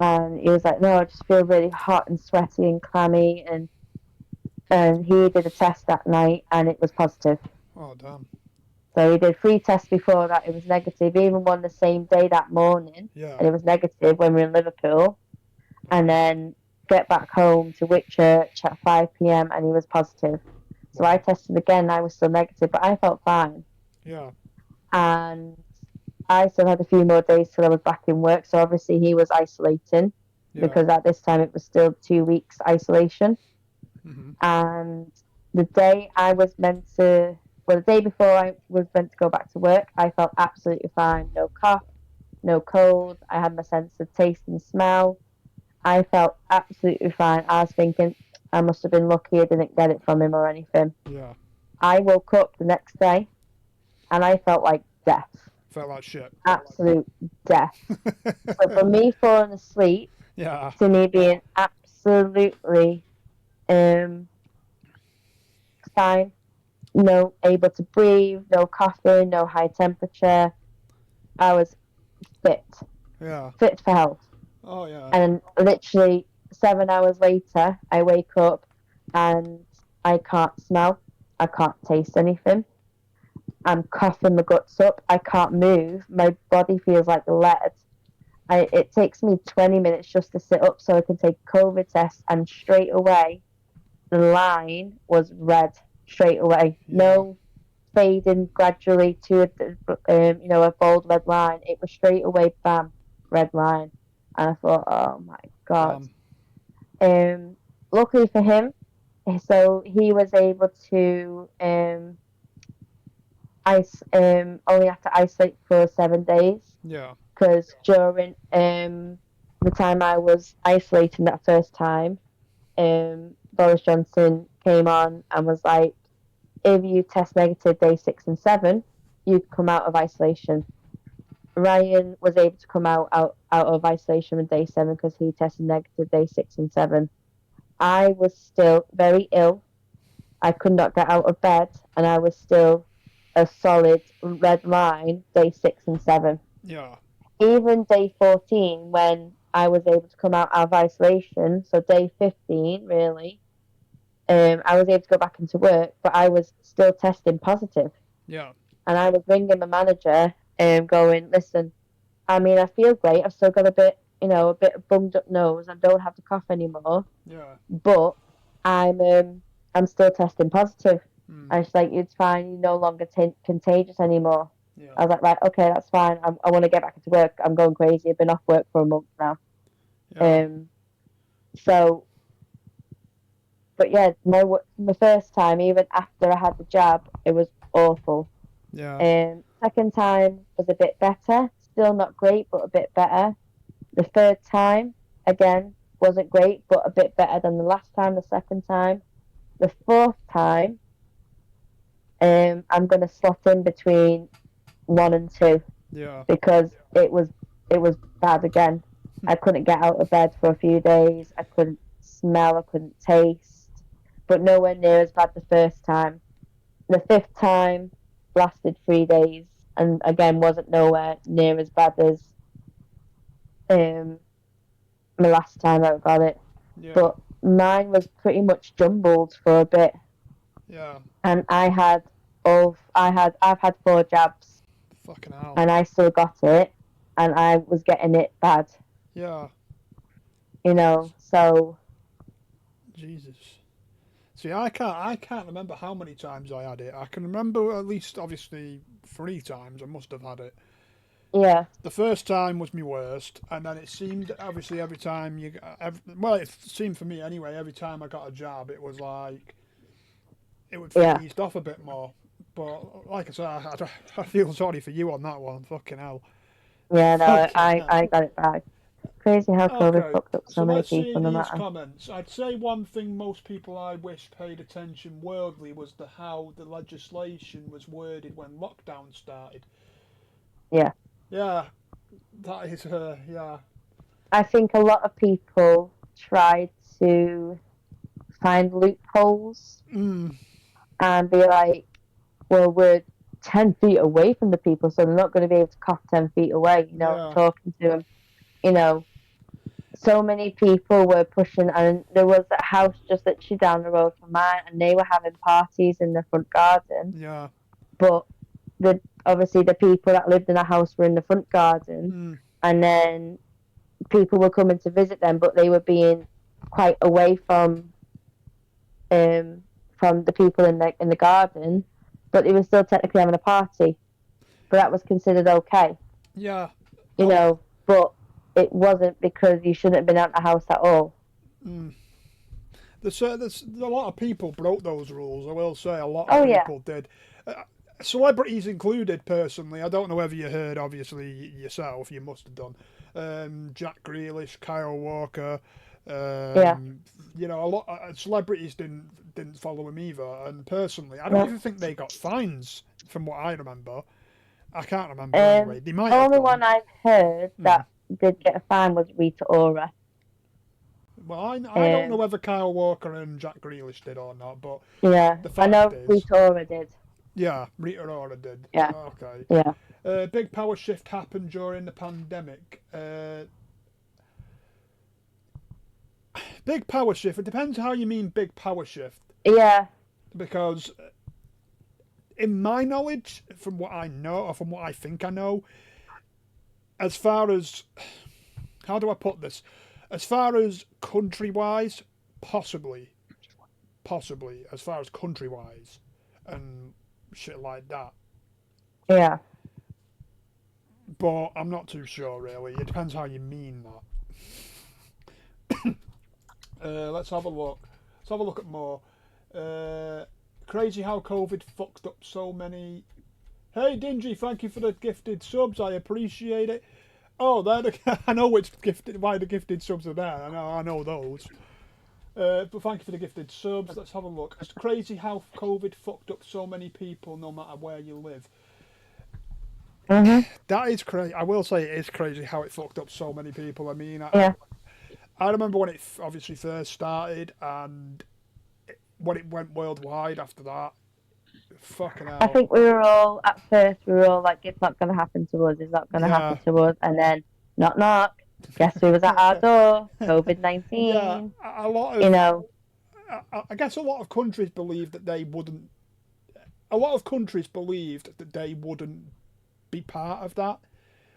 and he was like, no, I just feel really hot and sweaty and clammy. And he did a test that night and it was positive. oh damn, So he did 3 tests before that, it was negative. Even one the same day that morning, yeah, and it was negative when we were in Liverpool. And wow, then get back home to Whitchurch at 5 p.m. and he was positive. So I wow, tested again. I was still negative, but I felt fine. yeah, And I still had a few more days till I was back in work. So obviously he was isolating yeah, because at this time it was still 2 weeks isolation. hmm And the day I was meant to, well, the day before I was meant to go back to work, I felt absolutely fine. No cough, no cold. I had my sense of taste and smell. I felt absolutely fine. I was thinking I must have been lucky I didn't get it from him or anything. yeah. I woke up the next day and I felt like death, Felt like shit. absolute death. So from me falling asleep Yeah, to me being absolutely um, fine, no able to breathe, no coughing, no high temperature, I was fit, yeah, fit for health. oh yeah, And literally 7 hours later, I wake up and I can't smell. I can't taste anything. I'm coughing my guts up. I can't move. My body feels like lead. It takes me 20 minutes just to sit up so I can take a COVID test, and straight away the line was red straight away. Yeah. No fading gradually to a bold red line. It was straight away, bam, red line. And I thought, oh my god. Damn. Luckily for him, so he was able to only have to isolate for 7 days, Yeah. because during the time I was isolating that first time, Boris Johnson came on and was like, if you test negative day 6 and 7, you come out of isolation. Ryan was able to come out of isolation on day 7 because he tested negative day 6 and 7. I was still very ill. I could not get out of bed, and I was still a solid red line day 6 and 7. Yeah. Even day 14, when I was able to come out of isolation, so day 15, really, I was able to go back into work, but I was still testing positive. Yeah. And I was ringing my manager and going, listen, I mean, I feel great. I've still got a bit of bunged up nose. I don't have to cough anymore, Yeah. but I'm still testing positive. Mm. And she's like, it's fine. You're no longer contagious anymore. Yeah. I was like, right, okay, that's fine. I want to get back into work. I'm going crazy. I've been off work for a month now. Yeah. So, but yeah, my first time, even after I had the jab, it was awful. Yeah. Second time was a bit better. Still not great, but a bit better. The third time, again, wasn't great, but a bit better than the last time, the second time. The fourth time, I'm going to slot in between 1 and 2, Yeah. because it was bad again. I couldn't get out of bed for a few days. I couldn't smell. I couldn't taste. But nowhere near as bad the first time. The fifth time lasted 3 days, and again wasn't nowhere near as bad as my last time I got it. Yeah. But mine was pretty much jumbled for a bit, Yeah. and I've had 4 jabs, Fucking hell. and I still got it, and I was getting it bad. Yeah. So Jesus. See, I can't remember how many times I had it. I can remember at least, obviously, 3 times I must have had it. yeah, The first time was my worst, and then it seemed, obviously, every time it seemed for me anyway, every time I got a jab, it was like, it would yeah, eased off a bit more. But, like I said, I feel sorry for you on that one. Fucking hell. yeah. No, Fucking I hell. got it bad. Crazy how COVID Okay, fucked up so so many let's see people, no these matter. comments. I'd say one thing most people I wish paid attention worldly was how the legislation was worded when lockdown started. Yeah, Yeah, that is yeah. I think a lot of people tried to find loopholes Mm, and be like, well, we're 10 feet away from the people, so they're not going to be able to cough 10 feet away, yeah, talking to them. You know, so many people were pushing, and there was a house just literally down the road from mine, and they were having parties in the front garden. yeah. But obviously the people that lived in the house were in the front garden, Mm, and then people were coming to visit them, but they were being quite away um from the people in the garden, but they were still technically having a party. But that was considered okay, yeah. you know. But it wasn't, because you shouldn't have been out the house at all. Mm. There's a lot of people broke those rules. I will say a lot of Oh yeah, people did. Celebrities included, personally. I don't know whether you heard, obviously, yourself. You must have done. Jack Grealish, Kyle Walker. yeah, A lot of celebrities didn't follow him either. And personally, I don't no. even think they got fines, from what I remember. I can't remember anyway. They might have Only done. one I've heard Mm. that did get a fine was Rita Ora. Well, I don't know Um, whether Kyle Walker and Jack Grealish did or not, but yeah, the I fact know is, Rita Ora did. yeah, Rita Ora did. Yeah, Okay. yeah. Big power shift happened during the pandemic. Big power shift. It depends how you mean big power shift. Yeah, because in my knowledge, from what I know, or from what I think I know, as far as, how do I put this? As far as country wise, possibly. As far as country wise and shit like that. Yeah. But I'm not too sure, really. It depends how you mean that. Let's have a look. Let's have a look at more. Crazy how COVID fucked up so many. Hey, Dingy, thank you for the gifted subs. I appreciate it. Oh, I know which gifted. Why the gifted subs are there. I know those. But thank you for the gifted subs. Let's have a look. It's crazy how COVID fucked up so many people, no matter where you live. Mm-hmm. That is crazy. I will say it is crazy how it fucked up so many people. I mean, Yeah. I remember when it obviously first started, and when it went worldwide after that. Fucking hell. I think we were all at first. We were all like, "It's not going to happen to us. It's not going to happen to us." And then, knock knock. Guess who was at our door? COVID-19. Yeah, a lot of. You know. I guess a lot of countries believed that they wouldn't. A lot of countries believed that they wouldn't be part of that.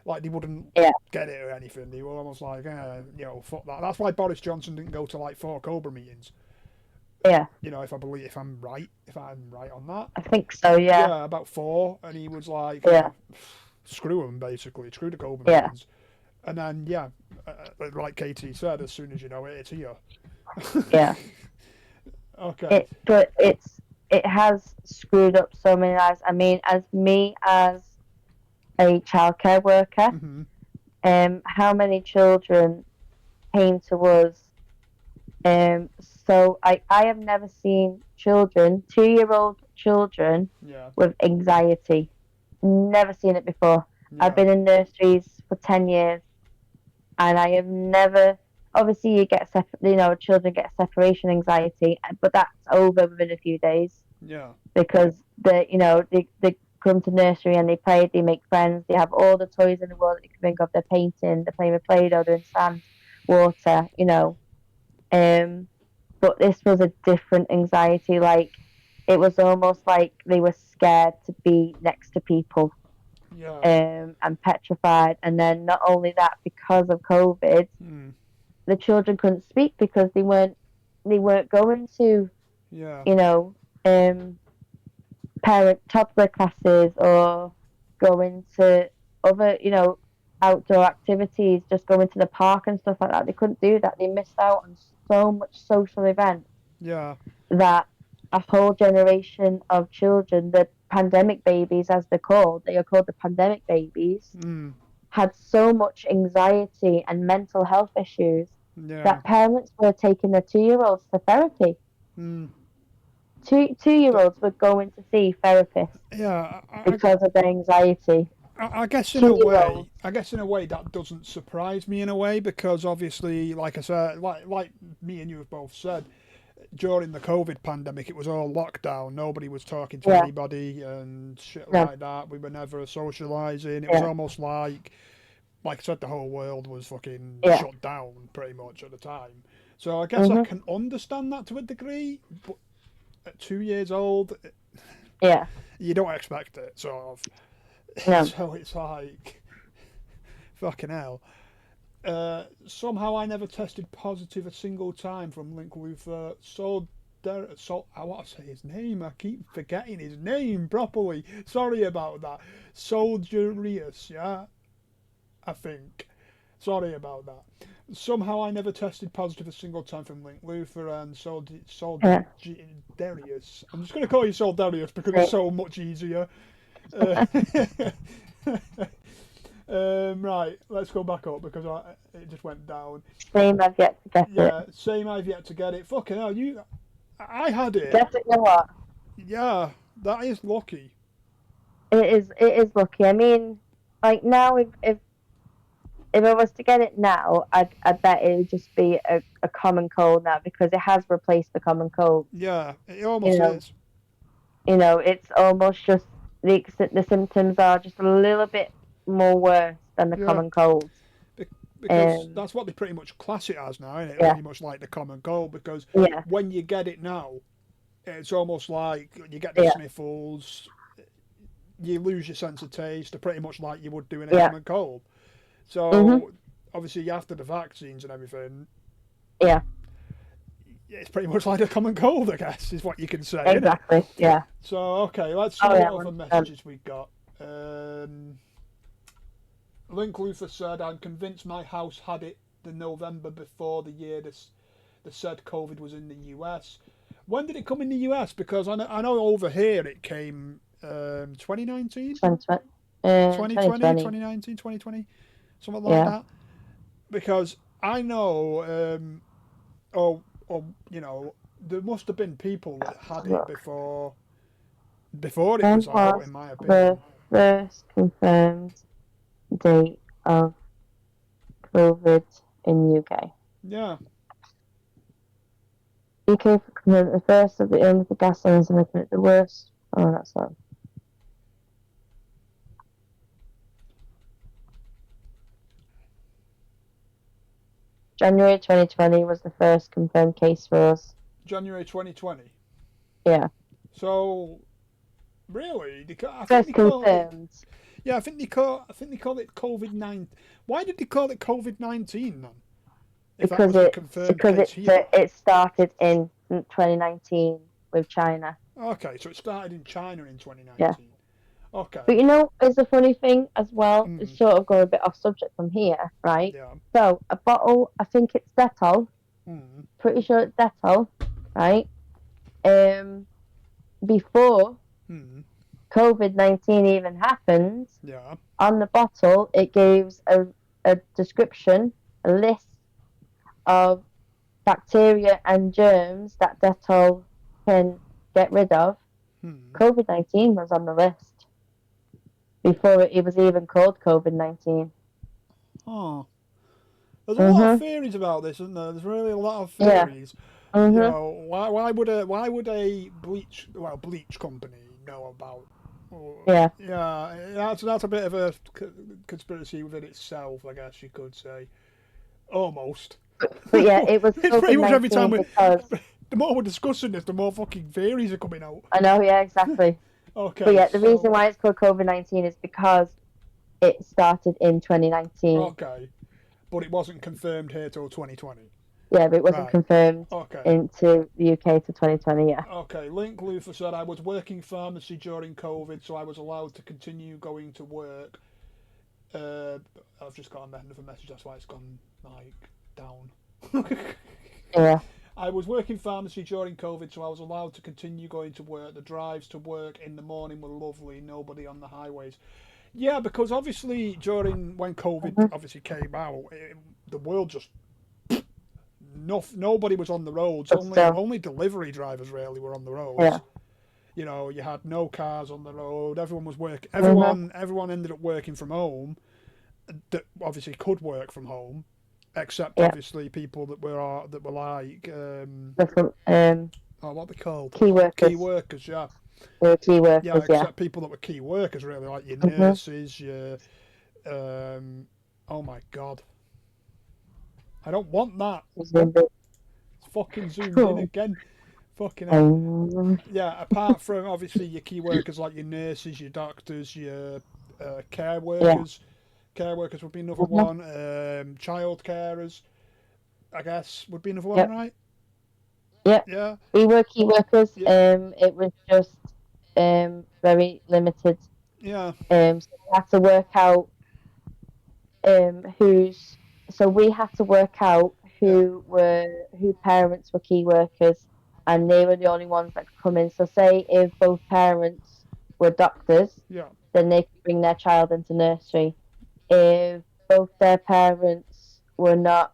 Like they wouldn't get it or anything. They were almost like, fuck that. That's why Boris Johnson didn't go to like 4 Cobra meetings. Yeah. You know, if I'm right on that. I think so. Yeah. Yeah, about 4, and he was like, screw them basically, screw the Cobra meetings. And then like Katie said, as soon as you know it, it's here. Yeah. Okay. But it has screwed up so many lives. I mean, as a childcare worker, how many children came to us? So I have never seen children, 2-year-old children, with anxiety. Never seen it before. Yeah. I've been in nurseries for 10 years, and I have never. Obviously, children get separation anxiety, but that's over within a few days. Yeah. Because they come to nursery and they play, they make friends, they have all the toys in the world that you can think of. They're painting, they're playing with Play-Doh, they're in sand, water, But this was a different anxiety. Like, it was almost like they were scared to be next to people. Yeah. And petrified. And then not only that, because of COVID, the children couldn't speak because they weren't going to, parent toddler classes or going to other, outdoor activities, just going to the park and stuff like that. They couldn't do that. They missed out on so much social events. Yeah. That a whole generation of children, the pandemic babies, as they are called the pandemic babies, had so much anxiety and mental health issues that parents were taking their 2-year-olds to therapy. 2-year-olds were going to see therapists. Because of their anxiety. I guess in a way that doesn't surprise me in a way, because obviously, like I said, like me and you have both said, during the COVID pandemic, it was all lockdown. Nobody was talking to anybody and shit like that. We were never socialising. It was almost like I said, the whole world was fucking shut down pretty much at the time. So I guess I can understand that to a degree, but at 2 years old, you don't expect it, sort of. No. So it's like, fucking hell. Somehow I never tested positive a single time from Link Luther. I want to say his name. I keep forgetting his name properly. Sorry about that. Soldierius, yeah? I think. Sorry about that. Somehow I never tested positive a single time from Link Luther and Soldarius. I'm just going to call you Soldarius because it's so much easier. Right, let's go back up because it just went down. Same, I've yet to get it. Yeah, same, I've yet to get it. Fucking hell, I had it. Guess it, you know what? Yeah, that is lucky. It is lucky. I mean, like now, if I was to get it now, I bet it would just be a common cold now, because it has replaced the common cold. Yeah, it almost is. It's almost just the symptoms are just a little bit more worse than the common cold. Because that's what they pretty much class it as now, isn't it? Pretty much like the common cold, because when you get it now, it's almost like you get the Yeah. sniffles, you lose your sense of taste, they're pretty much like you would do in a Yeah. common cold. Mhm. So obviously after the vaccines and everything, Yeah. it's pretty much like a common cold, I guess, is what you can say, isn't it? Exactly. Yeah. So okay, let's see Oh yeah. what other 100%. messages we got. Link Luther said, "I'm convinced my house had it the November before the year the said COVID was in the US. When did it come in the US? Because I know over here it came 2019, 2020. 2020, 2020. 2019, 2020, something like Yeah. that. Because I know, oh, you know, there must have been people that had it Look. before it When was out, was in my the opinion. first confirmed date of COVID in UK? Yeah, UK confirmed the first of the illness of gas cylinders making it the worst. Oh, that's not. January 2020 was the first confirmed case for us. January 2020. Yeah. So really, I think First they called it. confirmed Yeah, I think they called it COVID-19. Why did they call it COVID-19 then? If that because was a it confirmed because case it here. it started in 2019 with China. Okay, so it started in China in Yeah. 2019. Okay. But you know, it's a funny thing as well. It's Mm, sort of going a bit off subject from here, right? yeah. So a bottle, I think it's Dettol. Mm, Pretty sure it's Dettol, right? Um, Before mm, COVID-19 even happened, yeah. on the bottle it gives a description, a list of bacteria and germs that Dettol can get rid of. Mm. COVID-19 was on the list before it was even called COVID-19. Oh. There's a lot of Mhm. theories about this, isn't there? There's really a lot of Yeah. theories. You Mhm. know, why would a bleach company know about? Yeah. Yeah, that's a bit of a conspiracy within itself, I guess you could say. Almost. But yeah, it was It's pretty much every time COVID-19 because the more we're discussing this, the more fucking theories are coming out. I know. Yeah, exactly. But Okay, yeah, the reason so why it's called COVID-19 is because it started in 2019. okay, but it wasn't confirmed here till 2020. Yeah, but it wasn't Right. confirmed Okay. into the UK to 2020. Yeah. Okay. Link Luther said I was working pharmacy during COVID, so I was allowed to continue going to work. Uh, I've just got another message. That's why it's gone like down. Yeah. I was working pharmacy during COVID, so I was allowed to continue going to work. The drives to work in the morning were lovely. Nobody on the highways. Yeah, because obviously during when COVID Mhm. obviously came out, the world just nobody was on the roads. But still, Only delivery drivers really were on the yeah. roads. You know, you had no cars on the road. Everyone was working. Mhm. Everyone ended up working from home. That obviously could work from home, except Yeah. obviously people that were like Different oh, what are they called? key Key workers. workers. Yeah, They were key yeah. workers. Yeah. Except people that were key workers really, like your Mhm. nurses, your oh my god, I don't want that. Zoomed in. It's fucking zoomed in again. Fucking hell. Yeah, apart from obviously your key workers like your nurses, your doctors, your care Yeah. workers. Care workers would be another Mhm. one. Child carers, I guess, would be another one, Yep. right? Yep. Yeah, We were key workers. yeah, It was just very limited. yeah, So we had to work out who's. So we had to work out yeah, who parents were key workers, and they were the only ones that could come in. So say if both parents were doctors, yeah, then they could bring their child into nursery. If both their parents were not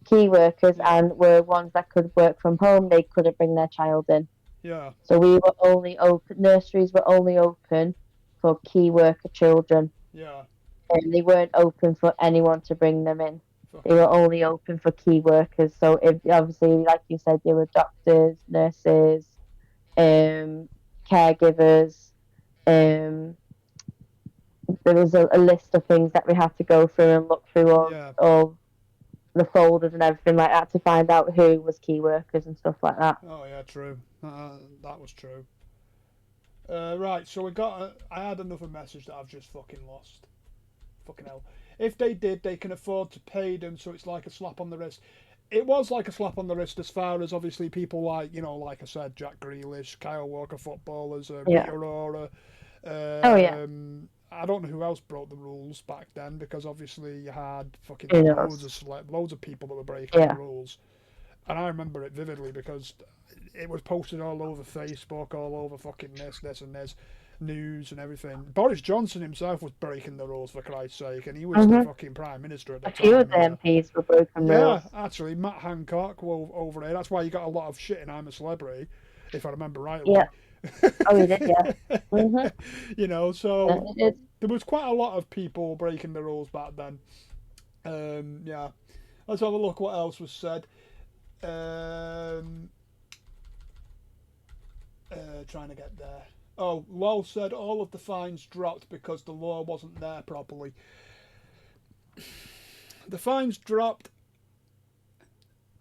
key workers yeah, and were ones that could work from home, they couldn't bring their child in. yeah, So we were only open, nurseries were only open for key worker children, yeah. and they weren't open for anyone to bring them in. They Fucking were hell. only open for key workers. So if obviously, like you said, they were doctors, nurses, caregivers. Um, there was a list of things that we had to go through and look through Yeah, all the folders and everything like that to find out who was key workers and stuff like that. Oh yeah, true. That was true. Right, so I had another message that I've just fucking lost. Fucking hell. If they did, they can afford to pay them, so it's like a slap on the wrist. It was like a slap on the wrist as far as obviously people like, like I said, Jack Grealish, Kyle Walker footballers, Yeah. Rita Ora. Oh yeah. I don't know who else broke the rules back then because obviously you had fucking Who knows? loads of people that were breaking the Yeah. rules. And I remember it vividly because it was posted all over Facebook, all over fucking this, and this news and everything. Boris Johnson himself was breaking the rules for Christ's sake, and he was the fucking prime minister at the A few of time the here. MPs were broken Yeah, rules. actually, Matt Hancock over here. That's why you got a lot of shit in I'm a Celebrity, if I remember Yeah. rightly. Oh, he did. Yeah. So He did. there was quite a lot of people breaking the rules back then. Yeah. Let's have a look what else was said. Trying to get there. Oh, Lol said all of the fines dropped because the law wasn't there properly. The fines dropped.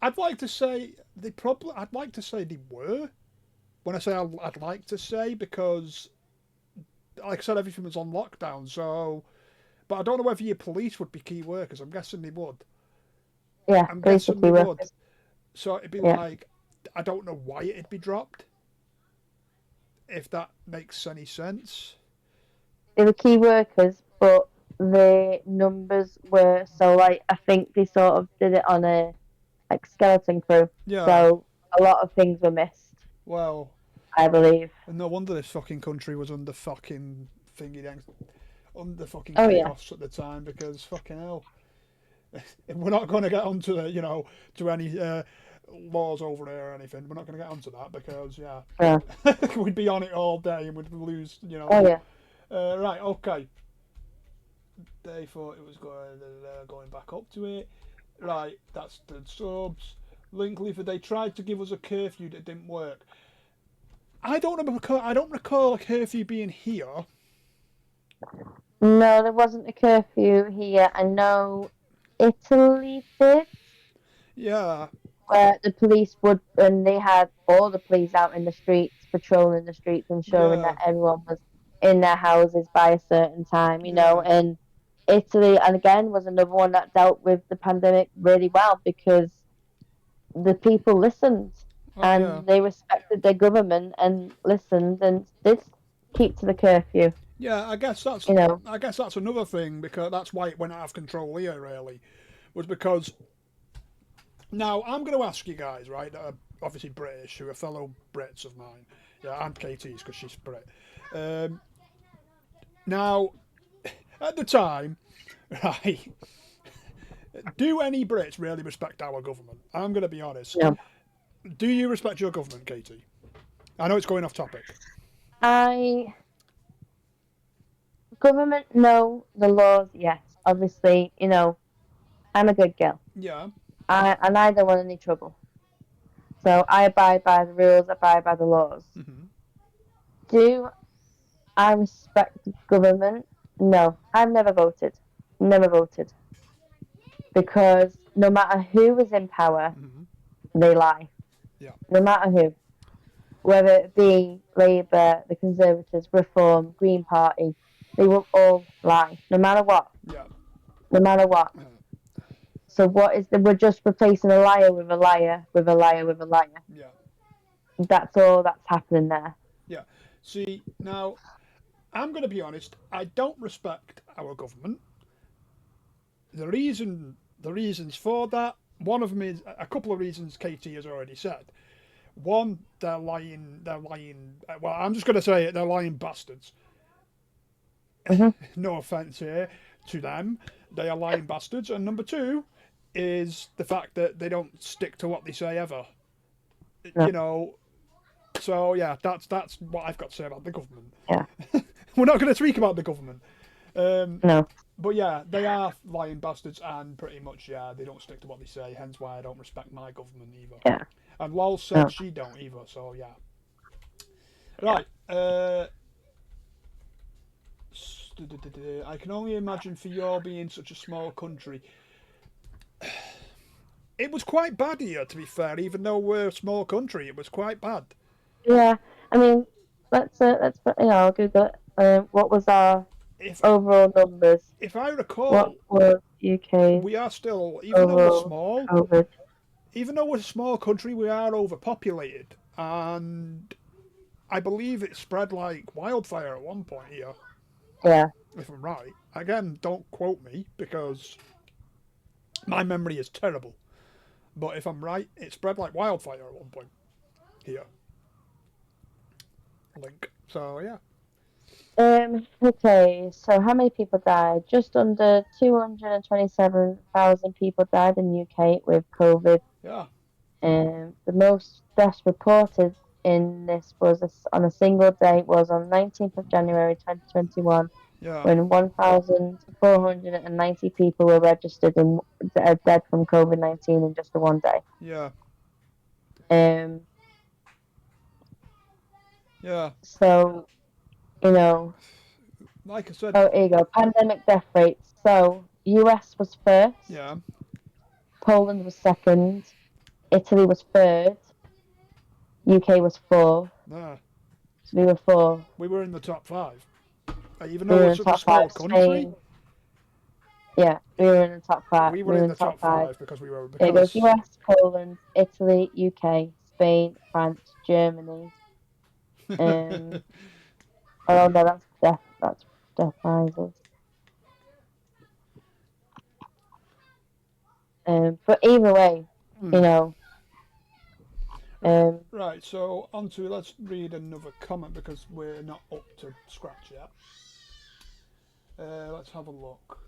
I'd like to say they probably. I'd like to say they were. When I say I'd like to say because, like I said, everything was on lockdown. So, but I don't know whether your police would be key workers. I'm guessing they would. Yeah. I'm Police were guessing they key would. workers. So it'd be Yeah. like, I don't know why it'd be dropped. If that makes any sense. They were key workers, but the numbers were so like I think they sort of did it on a like skeleton crew. Yeah. So a lot of things were missed, Well, I believe. no wonder this fucking country was under fucking under fucking Oh yeah. chaos at the time because fucking hell. We're not going to get onto the, to any laws over there or anything. We're not going to get onto that because yeah, Yeah. we'd be on it all day and we'd lose. Oh yeah. Right, okay. They thought it was going back up to it. Right, that's the subs. Linkleaf, they tried to give us a curfew that didn't work. I don't recall a curfew being here. No, there wasn't a curfew here. I know Italy did, Yeah, where the police would, and they had all the police out in the streets, patrolling the streets, ensuring yeah, that everyone was in their houses by a certain time, yeah. and Italy, and again, was another one that dealt with the pandemic really well because the people listened Oh yeah. and they respected their government and listened and did keep to the curfew, Yeah, you know. I guess that's another thing because that's why it went out of control here. Really, was because now I'm going to ask you guys, right? That are obviously British, who are fellow Brits of mine. Yeah, and Katie's because she's Brit. Now, at the time, right? Do any Brits really respect our government? I'm going to be honest. No. Do you respect your government, Katie? I know it's going off topic. I Government, no. The laws, yes. Obviously, I'm a good girl. Yeah. And I don't want any trouble. So I abide by the rules, abide by the laws. Mm-hmm. Do I respect government? No. I've never voted. Never voted. Because no matter who is in power, Mm-hmm. they lie. Yeah. No matter who. Whether it be Labour, the Conservatives, Reform, Green Party, they will all lie. No matter what. Yeah. No matter what. So we're just replacing a liar with a liar with a liar with a liar. Yeah. That's all that's happening there. Yeah. See, now, I'm going to be honest. I don't respect our government. The reasons for that, one of them is a couple of reasons Katie has already said. One, they're lying. Well, I'm just going to say it. They're lying bastards. Mm-hmm. No offense here to them. They are lying bastards. And number two is the fact that they don't stick to what they say ever. No. So yeah, that's what I've got to say about the government. Yeah. We're not going to speak about the government. No. But yeah, they are lying bastards, and pretty much they don't stick to what they say. Hence why I don't respect my government either. Yeah. And Lol said No. she don't either. So yeah. Right. I can only imagine for your being such a small country. It was quite bad here, to be fair. Even though we're a small country, it was quite bad. Yeah, I mean, let's Google it. What was our If overall numbers? if I What recall, was UK's we are still, overall COVID? even though we're a small country, we are overpopulated, and I believe it spread like wildfire at one point here. Yeah. If I'm right, again, don't quote me because my memory is terrible. But if I'm right, it spread like wildfire at one point here. Link. So yeah, Okay, so how many people died? Just under 227,000 people died in the UK with COVID. yeah, The most deaths reported in this was on a single day was on 19th of January 2021 yeah, when 1,490 people were registered and dead from COVID-19 in just the one day. yeah, Um, yeah. so, you know, Like I said, oh, here you go. Pandemic death rates. So, US was first, yeah, Poland was second, Italy was third, UK was fourth. nah, So we were fourth. we were in the top five. Even We though were we're in such a top small five. country, Spain, yeah, we were in the top five. we We were were in in the the top top five. five because we were It goes because US, Poland, Italy, UK, Spain, France, Germany. Um, oh no, that's death. That's death rises. But either way, you know, um, right. So on to let's read another comment because we're not up to scratch yet. Let's have a look.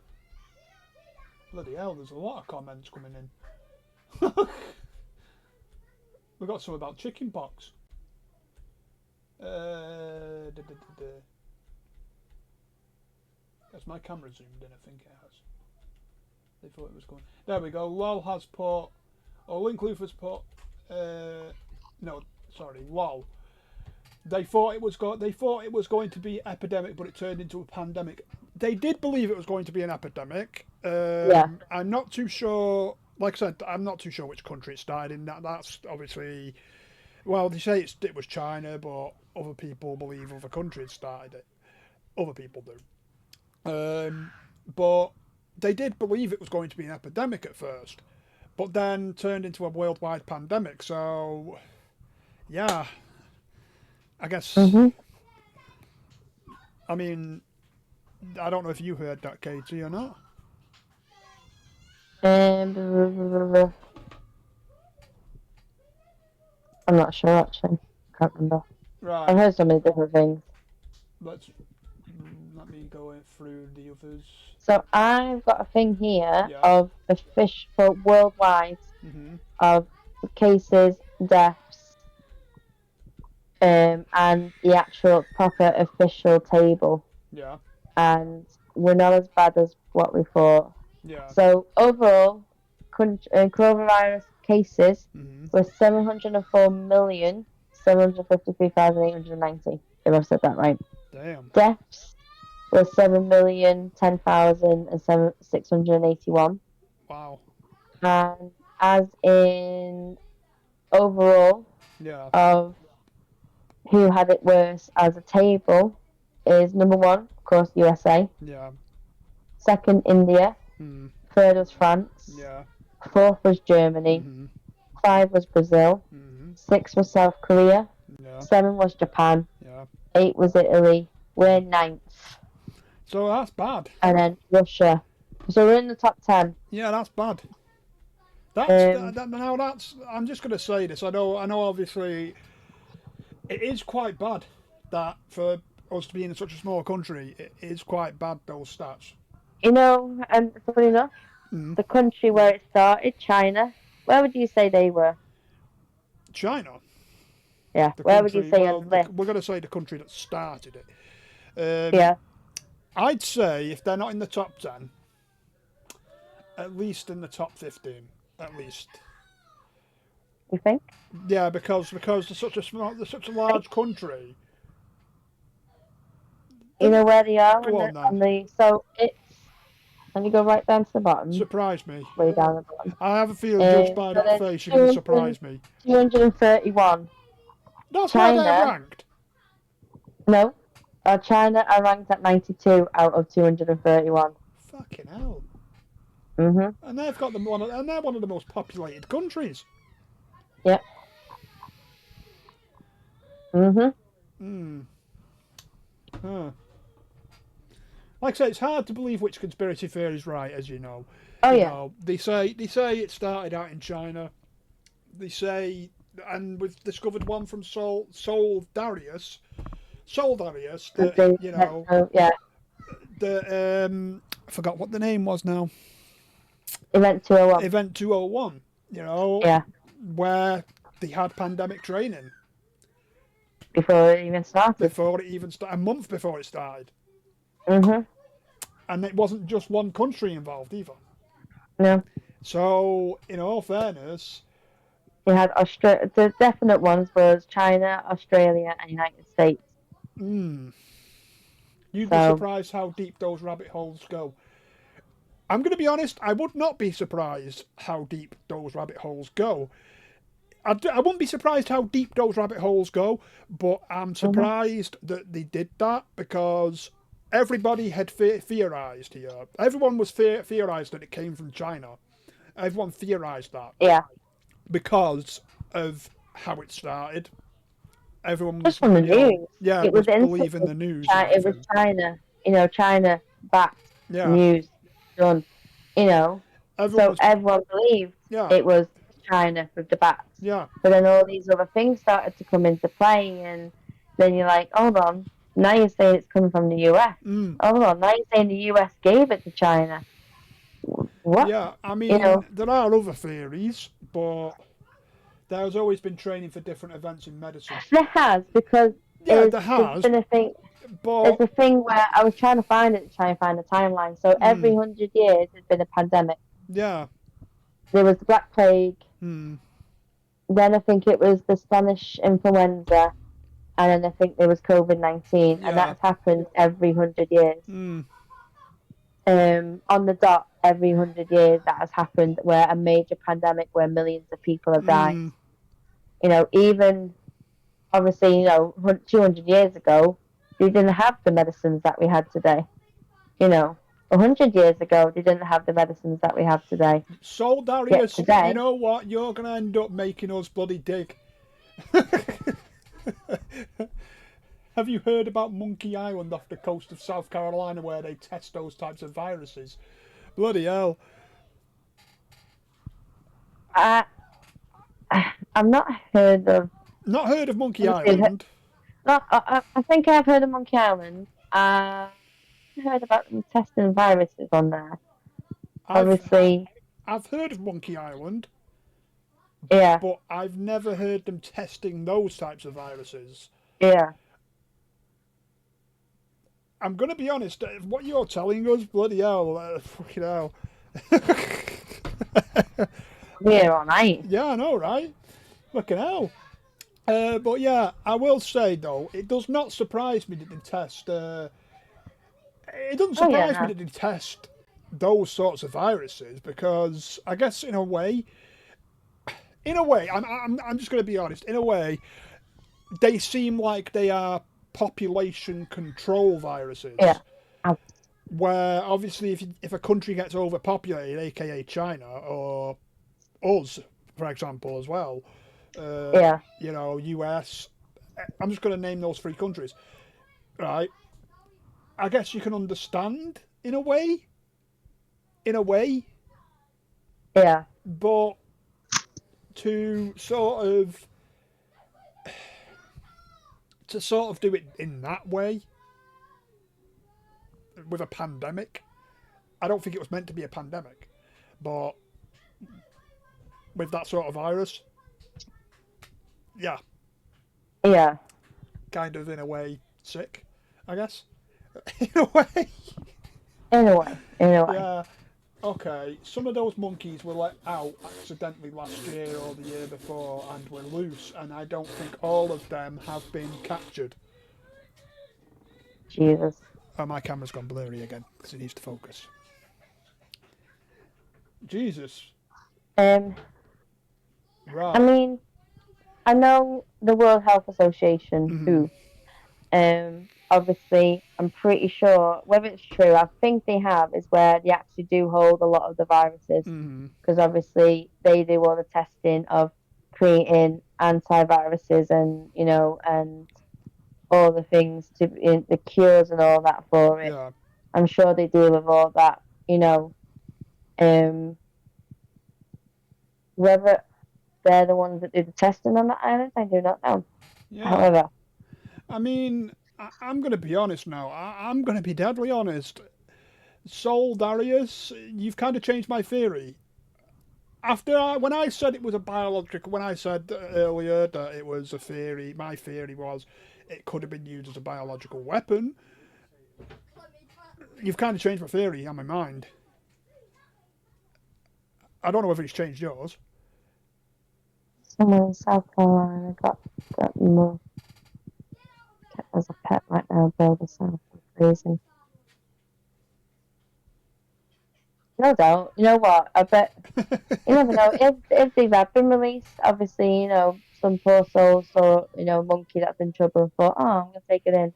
Bloody hell, there's a lot of comments coming in. We got some about chicken pox. Da, da, da, da. Has my camera zoomed in? I think it has. They thought it was going. There we go. LOL has put. Or Linkloof has put. No, sorry. LOL. They thought it was They thought it was going to be epidemic, but it turned into a pandemic. They did believe it was going to be an epidemic. yeah. I'm not too sure. Like I said, I'm not too sure which country it started in. That's obviously. Well, they say it was China, but other people believe other countries started it. Other people do. But they did believe it was going to be an epidemic at first, but then turned into a worldwide pandemic. So, yeah, I guess. Mhm. I mean, I don't know if you heard that, Katie, or not. Um, I'm not sure actually. Can't remember. I've Right. heard so many different things. Let's let me go through the others. So I've got a thing here Yeah. of official worldwide Mhm. of cases, deaths, and the actual proper official table. Yeah. And we're not as bad as what we thought. Yeah. So overall, coronavirus cases Mhm. were 704,753,890. If I've said that right. Damn. Deaths were 7,010,681. Wow. And as in overall Yeah. of who had it worse as a table is number one, of course, USA. Yeah. Second, India. Hmm. Third was France. Yeah. Fourth was Germany. Mhm. Five was Brazil. Mhm. Six was South Korea. Yeah. Seven was Japan. Yeah. Eight was Italy. We're ninth. So that's bad. And then Russia. So we're in the top 10. Yeah, that's bad. That's Um, now. That's. I'm just going to say this. I know. I know. Obviously, it is quite bad that for us to be in such a small country, it is quite bad those stats. and funny enough, Mm. the country where it started, China, where would you say they were? China, Yeah, the where would you country. say Well, on the list? we're going to say the country that started it. Yeah, I'd say if they're not in the top 10, at least in the top 15, at least. you think? Yeah, because they're such a large country. You know where they are Go on then. so it's Let me go right down to the bottom. Surprise me. Way down the bottom. I have a feeling, judged by So that there's face, you're going to surprise me. 231. That's where they're China. ranked. No. China are ranked at 92 out of 231. Fucking hell. Mhm. And they've got them and they're one of the most populated countries. Yep. Mhm. Huh. Like I say, it's hard to believe which conspiracy theory is right, as you know. Oh you yeah. know, they say it started out in China. They say, and we've discovered one from Sol Darius, that you know, Yeah. I forgot what the name was now. Event 201. Event 201. You know, Yeah. where they had pandemic training Before it even started. before it even started, a month before it started. Mhm. And it wasn't just one country involved either. No. So, in all fairness, You had Australia. The definite ones was China, Australia, and United States. you'd be So. surprised how deep those rabbit holes go. I'm going to be honest, I would not be surprised how deep those rabbit holes go. I wouldn't be surprised how deep those rabbit holes go, but I'm surprised that they did that because everybody had theorized here. Everyone was theorized that it came from China. Everyone theorized that. Yeah. Because of how it started. Everyone was, Just from the news. yeah, It was was believing the news and It was everything. China. China backed Yeah. news done. Everyone was, everyone believed yeah, it was China with the bats. yeah. But then all these other things started to come into play, and then you're like, hold on, now you're saying it's coming from the US. Hold on, now you're saying the US gave it to China. What? Yeah, I mean, there are other theories, but there's always been training for different events in medicine. There has, because Yeah, there there's has, been a thing. There's but a thing where I was trying to find it, to try and find a timeline. So every 100 years, there's been a pandemic. yeah, There was the Black Plague. hmm, Then I think it was the Spanish influenza, and then I think there was COVID-19, and yeah, that's happened every 100 years. On the dot, every 100 years that has happened, where a major pandemic where millions of people have died. Even obviously, 200 years ago, they didn't have the medicines that we had today. 100 years ago, they didn't have the medicines that we have today. So Yet Darius, today, you know what? You're gonna end up making us bloody dig. Have you heard about Monkey Island off the coast of South Carolina where they test those types of viruses? Bloody hell. I've not heard of. Not heard of Monkey Obviously, Island? I think I've heard of Monkey Island. I heard about them testing viruses on there. Obviously, I've heard of Monkey Island, yeah, but I've never heard them testing those types of viruses. yeah. I'm going to be honest, what you're telling us, bloody hell, fucking hell. We're all right. Yeah, I know, right? Fucking hell. But yeah, I will say though, it does not surprise me that they test. It doesn't surprise me that they test those sorts of viruses because I guess in a way, I'm just going to be honest. In a way, they seem like they are population control viruses. Yeah. Where obviously, if a country gets overpopulated, aka China or us, for example, as well. US. I'm just going to name those three countries, right? I guess you can understand in a way. Yeah. But to sort of do it in that way with a pandemic, I don't think it was meant to be a pandemic, but with that sort of virus, yeah, kind of in a way sick, I guess. In a way. Yeah. Okay, some of those monkeys were let out accidentally last year or the year before and were loose, and I don't think all of them have been captured. Jesus. Oh, my camera's gone blurry again because it needs to focus. Jesus. Um, I Right. mean, I know the World Health Association, Mm-hmm. WHO. Obviously, I'm pretty sure whether it's true. I think they have is where they actually do hold a lot of the viruses Mm-hmm. because obviously they do all the testing of creating antiviruses and and all the things to in the cures and all that for it. Yeah. I'm sure they deal with all that. Um, whether they're the ones that do the testing on the island, I do not know. Yeah. However, I mean, I'm going to be honest now. I'm going to be deadly honest. Soul Darius, you've kind of changed my theory. When I said it was a biological, when I said earlier that it was a theory, my theory was it could have been used as a biological weapon. You've kind of changed my theory on my mind. I don't know whether it's changed yours. someone in South Carolina got moved as a pet right now by the South. Crazy. No doubt. You know what? I bet you never know if they've had been released. Obviously, some poor soul saw monkey that's in trouble and thought, oh, I'm gonna take it in,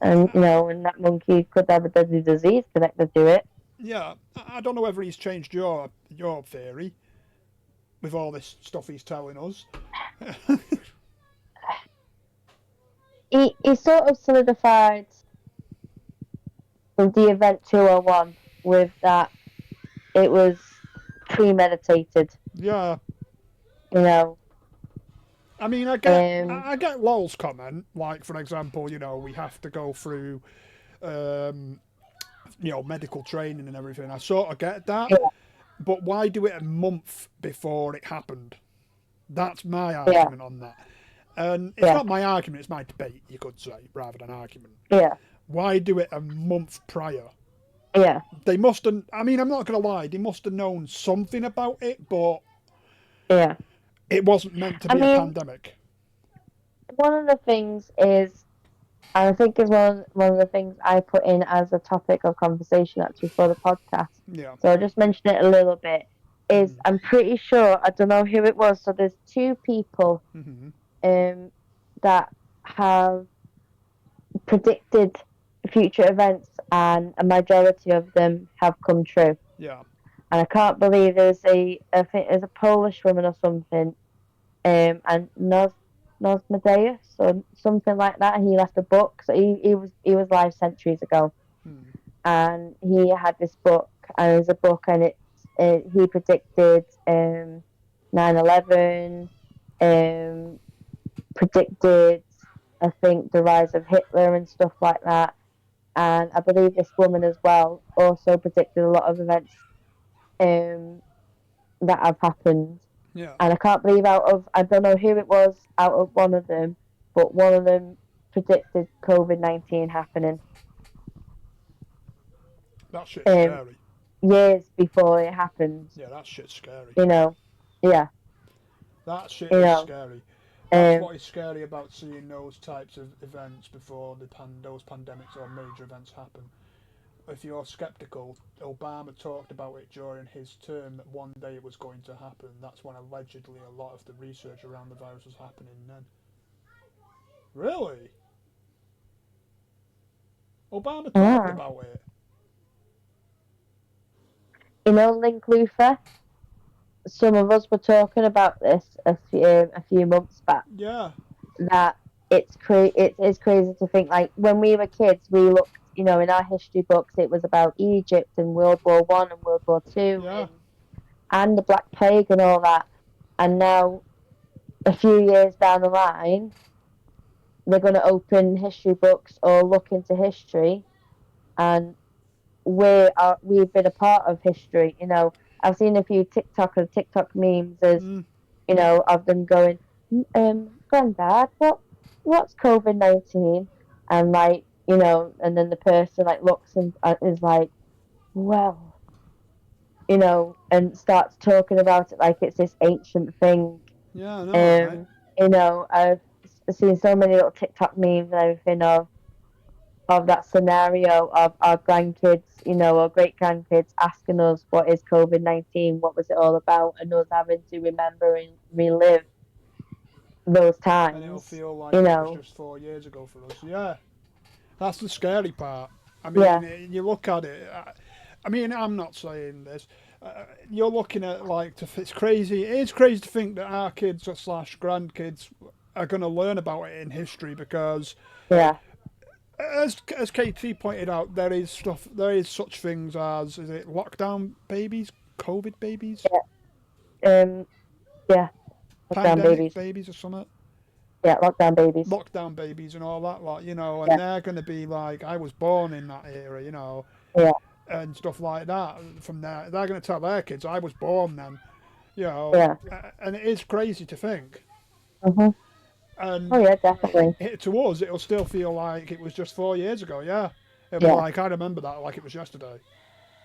and and that monkey could have a deadly disease connected to it. Yeah, I don't know whether he's changed your theory with all this stuff he's telling us. He sort of solidified with the event 201 with that it was premeditated. Yeah, You know, I mean, um, I get Lol's comment. Like, for example, we have to go through, um, medical training and everything. I sort of get that, yeah, but why do it a month before it happened? That's my yeah, argument on that. And it's yeah, not my argument; it's my debate, you could say, rather than argument. yeah, Why do it a month prior? yeah. They must have. I mean, I'm not going to lie. They must have known something about it, but Yeah. it wasn't meant to I be a mean, pandemic. one of the things is, and I think is one of the things I put in as a topic of conversation actually for the podcast. Yeah. So I'll just mention it a little bit. Is Mm-hmm. I'm pretty sure I don't know who it was. So there's two people Mm-hmm. um that have predicted future events, and a majority of them have come true. Yeah. And I can't believe I think there's a Polish woman or something, and Nosmadeus or something like that. He left a book. So he was live centuries ago, Mm. and he had this book, and it's a book, and he predicted 9/11, um, predicted I think the rise of Hitler and stuff like that. And I believe this woman as well also predicted a lot of events um, that have happened. Yeah. And I can't believe I don't know who it was out of one of them, but one of them predicted COVID-19 happening That shit's um, scary. years before it happened. Yeah, that shit's scary. You know, yeah, That shit you is know, scary. That's um, what is scary about seeing those types of events before those pandemics or major events happen. If you're skeptical, Obama talked about it during his term that one day it was going to happen. That's when allegedly a lot of the research around the virus was happening then. Really? Obama talked yeah. about it. Link Luther. Some of us were talking about this a few months back. Yeah. That it is crazy to think like when we were kids, we looked, in our history books, it was about Egypt and World War I and World War II Yeah. and the Black Plague and all that. And now, a few years down the line, they're going to open history books or look into history, and we've been a part of history. I've seen a few TikTok memes as Mm. of them going, Granddad, what's COVID-19? And like, and then the person like looks and is like, well, and starts talking about it like it's this ancient thing. Yeah, I know, right? Um, I've seen so many little TikTok memes and everything of of that scenario of our grandkids, or great grandkids asking us what is COVID-19, what was it all about, and us having to remember and relive those And it'll times. feel like You it was know, just 4 years ago for us. Yeah, that's the scary part. I yeah, mean, you look at it. I mean, I'm not saying this. You're looking at like, it's crazy. It is crazy to think that our kids or slash grandkids are going to learn about it in history because, yeah, as KT pointed out, there is stuff. There is such things as, is it lockdown babies, COVID babies, um, yeah, lockdown pandemic babies, babies, or something. yeah, lockdown babies, Lockdown babies and all that lot, and yeah, they're going to be like, I was born in that era, yeah, and stuff like that. From there, they're going to tell their kids, I was born then, yeah, and it is crazy to think. hmm oh And yeah, definitely, to us, it'll still feel like it was just 4 years ago. Yeah, it'll be yeah, like, I remember that like it was yesterday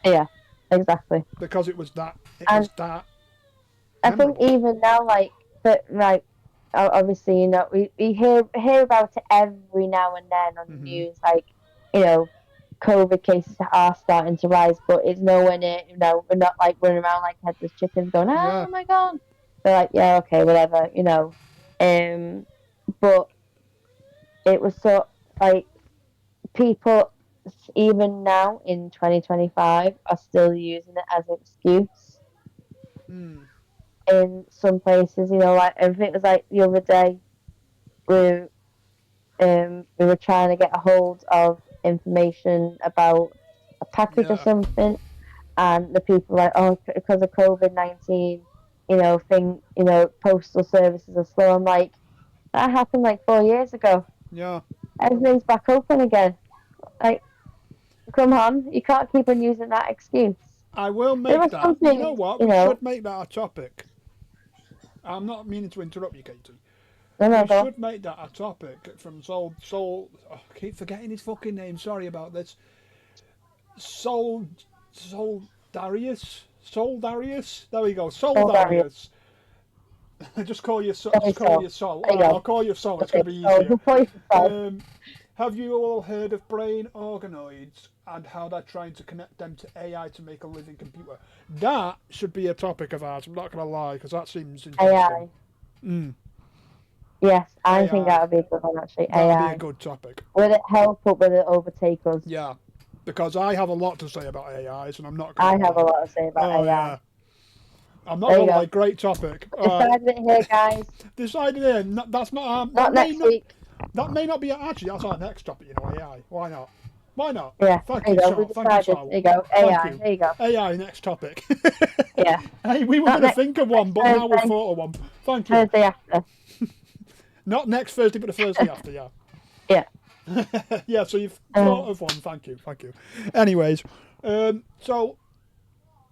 yeah, exactly. because it was that. It And was that I think memorable. even now, like obviously, we hear about it every now and then on the Hmm. news, like, you know, COVID cases are starting to rise, but it's nowhere near, we're not like running around like headless chickens going, Yeah, oh my God. They're like, yeah, okay, whatever. Um, but it was so, like, people, even now in 2025, are still using it as an excuse mm, in some places, like, I think it was like the other day, we, we were trying to get a hold of information about a package or yeah, something, and the people were like, oh, because of COVID-19, postal services are slow. I'm like, that happened like 4 years ago. yeah. Everything's back open again. Like, come on, you can't keep on using that excuse. I will There make are that. some You know things, what? We should make that a topic. I'm not meaning to interrupt you, Katie. no, no, We go on. should make that a topic from Soul. Oh, I keep forgetting his fucking name. Sorry about this. Soul. Soul Darius. Soul Darius. There we go. Soul Soul barrier. Darius. Just call you. Sorry, Just call you Soul. Soul. All There you right, I'll go. call you Soul. It's Okay, going to be so easier. who plays the Soul? Have you all heard of brain organoids and how they're trying to connect them to AI to make a living computer? That should be a topic of ours. I'm not going to lie because that seems interesting. AI. Mm, Yes, I think AI. that would be a good one, actually. That'll be a AI. good topic. Will it help or will it overtake us? Yeah, because I have a lot to say about AIs, and I'm not gonna I have a lie. lot to say about Oh AI. yeah, I'm not There you gonna lie. go. Great topic. All right, Decided it here, guys. decided here. That's not that Not may next not week. be actually that's our next topic. AI. Why not? Why not? Yeah, Thank there you you, go. We Sal. Thank you, decided. Sal. There you go. Thank AI. you. There you go. AI next topic. Yeah. Hey, we were Not gonna next think of one, next but now we've Thursday. thought of one. Thank you. Thursday after. Not next Thursday, but the Thursday after. Yeah. Yeah. Yeah. So you've thought Um, of one. Thank you. Thank you. Anyways, so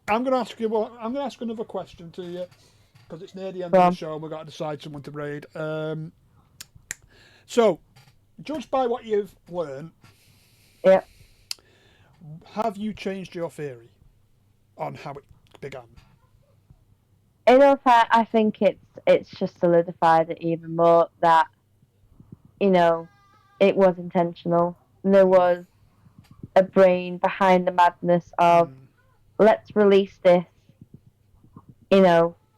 I'm going to ask you. Well, I'm going to ask another question to you because it's near the end go of the on. show. And we've got to decide someone to raid. So, judged by what you've learned, Yeah. have you changed your theory on how it began? In all fact, I think it's just solidified it even more that, you know, it was intentional. There was a brain behind the madness of, Mm, let's release this,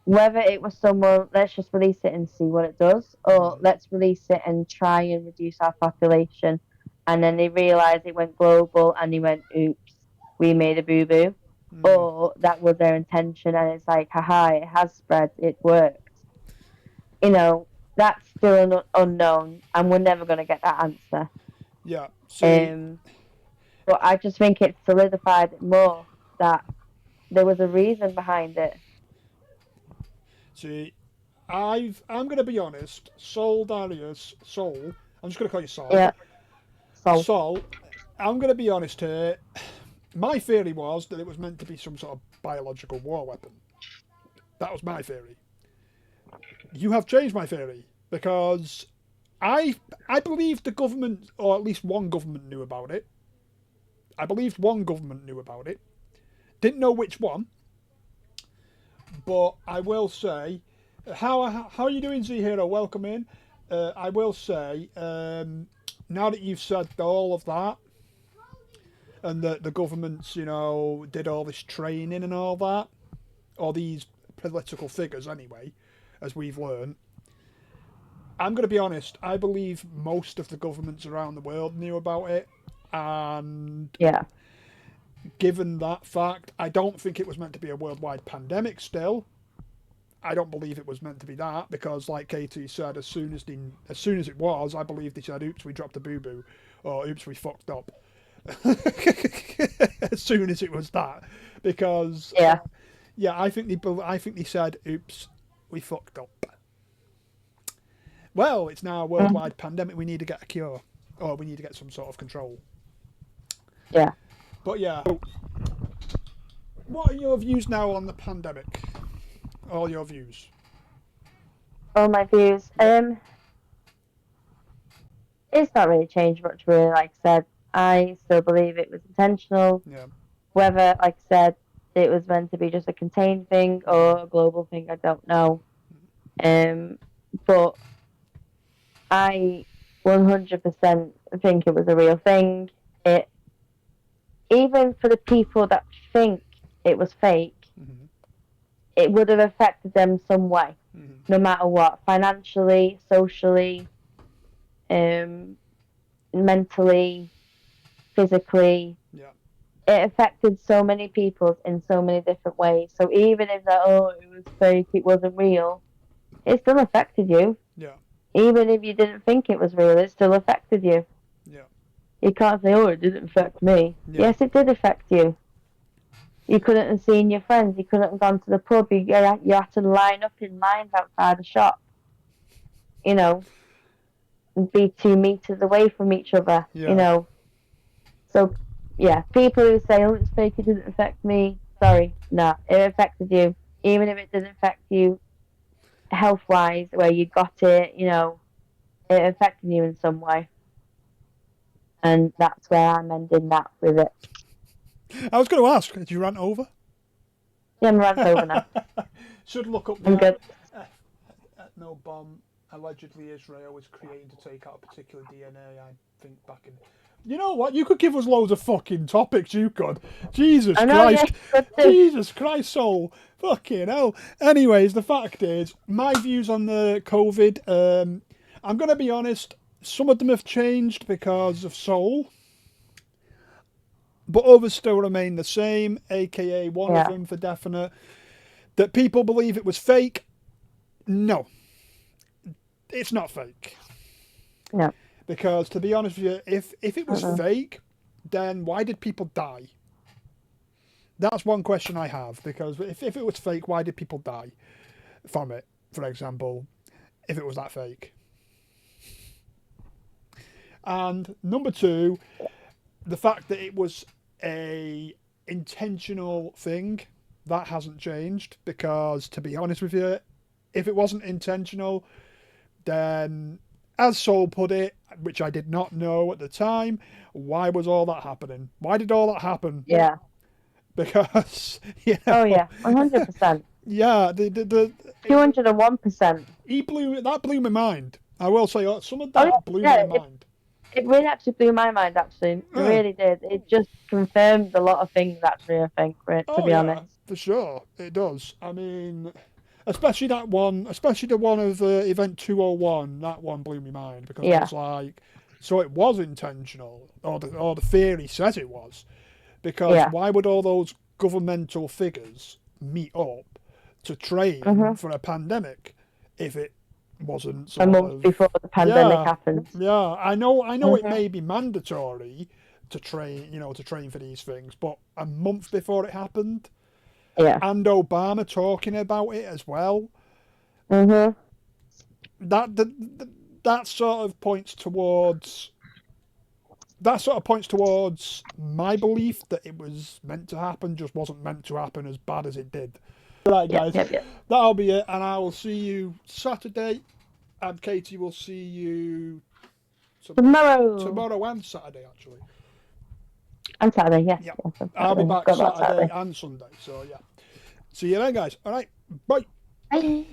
whether it was someone, let's just release it and see what it does, or mm, let's release it and try and reduce our population. And then they realized it went global and they went, oops, we made a boo boo. mm. Or that was their intention and it's like, haha, it has spread, it worked. You know, that's still an unknown and we're never going to get that answer. Yeah. See, Um, but I just think it solidified it more that there was a reason behind it. see, I'm going to be honest. Soul Darius, Soul. I'm just going to call you Sol. Yeah. So, Sol. I'm going to be honest here. My theory was that it was meant to be some sort of biological war weapon. That was my theory. You have changed my theory because I believe the government, or at least one government, knew about it. I believed one government knew about it. Didn't know which one, but I will say, how are you doing, Z Hero? Welcome in. I will say, now that you've said all of that, and that the governments, did all this training and all that, or these political figures anyway, as we've learned, I'm going to be honest, I believe most of the governments around the world knew about it, and Yeah. given that fact, I don't think it was meant to be a worldwide pandemic still. I don't believe it was meant to be that, because like Katie said, as soon as it was, I believe they said, oops, we dropped a boo-boo, or oops, we fucked up. As soon as it was that, because I think they said, oops, we fucked up. Well, it's now a worldwide pandemic. We need to get a cure, or we need to get some sort of control. Yeah. But yeah, what are your views now on the pandemic? All your views. All my views. It's not really changed much, really. Like I said, I still believe it was intentional. Yeah. Whether, like I said, it was meant to be just a contained thing or a global thing, I don't know. But I 100% think it was a real thing. Even for the people that think it was fake, it would have affected them some way, no matter what, financially, socially, mentally, physically. Yeah. It affected so many people in so many different ways. So even if that, it was fake, it wasn't real, it still affected you. Yeah. Even if you didn't think it was real, it still affected you. Yeah. You can't say, it didn't affect me. Yeah. Yes, it did affect you. You couldn't have seen your friends. You couldn't have gone to the pub. You had to line up in lines outside the shop. And be 2 meters away from each other. Yeah. So, yeah, people who say, it's fake, it didn't affect me. Sorry, no, it affected you. Even if it didn't affect you health-wise, where you got it, it affected you in some way. And that's where I'm ending that with it. I was going to ask, did you rant over? Yeah, I'm rant over now. Should look up I'm good. No bomb. Allegedly, Israel was created to take out a particular DNA. I think back in. You know what? You could give us loads of fucking topics. You could. Jesus Christ. Jesus Christ, soul. Fucking hell. Anyways, the fact is, my views on the COVID. I'm going to be honest. Some of them have changed because of Soul, but others still remain the same. AKA one of them for definite. That people believe it was fake. No. It's not fake. No. Because to be honest with you, if it was fake, then why did people die? That's one question I have. Because if it was fake, why did people die from it, for example, if it was that fake? And number two, the fact that it was a intentional thing, that hasn't changed. Because to be honest with you, if it wasn't intentional, then, as Soul put it, which I did not know at the time, why was all that happening? Why did all that happen? Yeah. Because, Oh, yeah, 100%. Yeah, 201%. That blew my mind. I will say, some of that blew my mind. It really actually blew my mind, actually. It really did. It just confirmed a lot of things, actually, I think, to be honest. For sure, it does. I mean, especially that one, especially the one of Event 201, that one blew my mind, because it's like, so it was intentional, or the theory says it was, because why would all those governmental figures meet up to train for a pandemic if it wasn't a month before the pandemic happened? Yeah, I know it may be mandatory to train, to train for these things, but a month before it happened. Yeah. And Obama talking about it as well. That sort of points towards my belief that it was meant to happen, just wasn't meant to happen as bad as it did. Right, guys, that'll be it, and I will see you Saturday, and Katie will see you tomorrow and Saturday, actually. And Saturday, yes. Yeah. Yes, I'll be back Saturday and Sunday, so yeah. See you then, guys. All right, bye. Bye.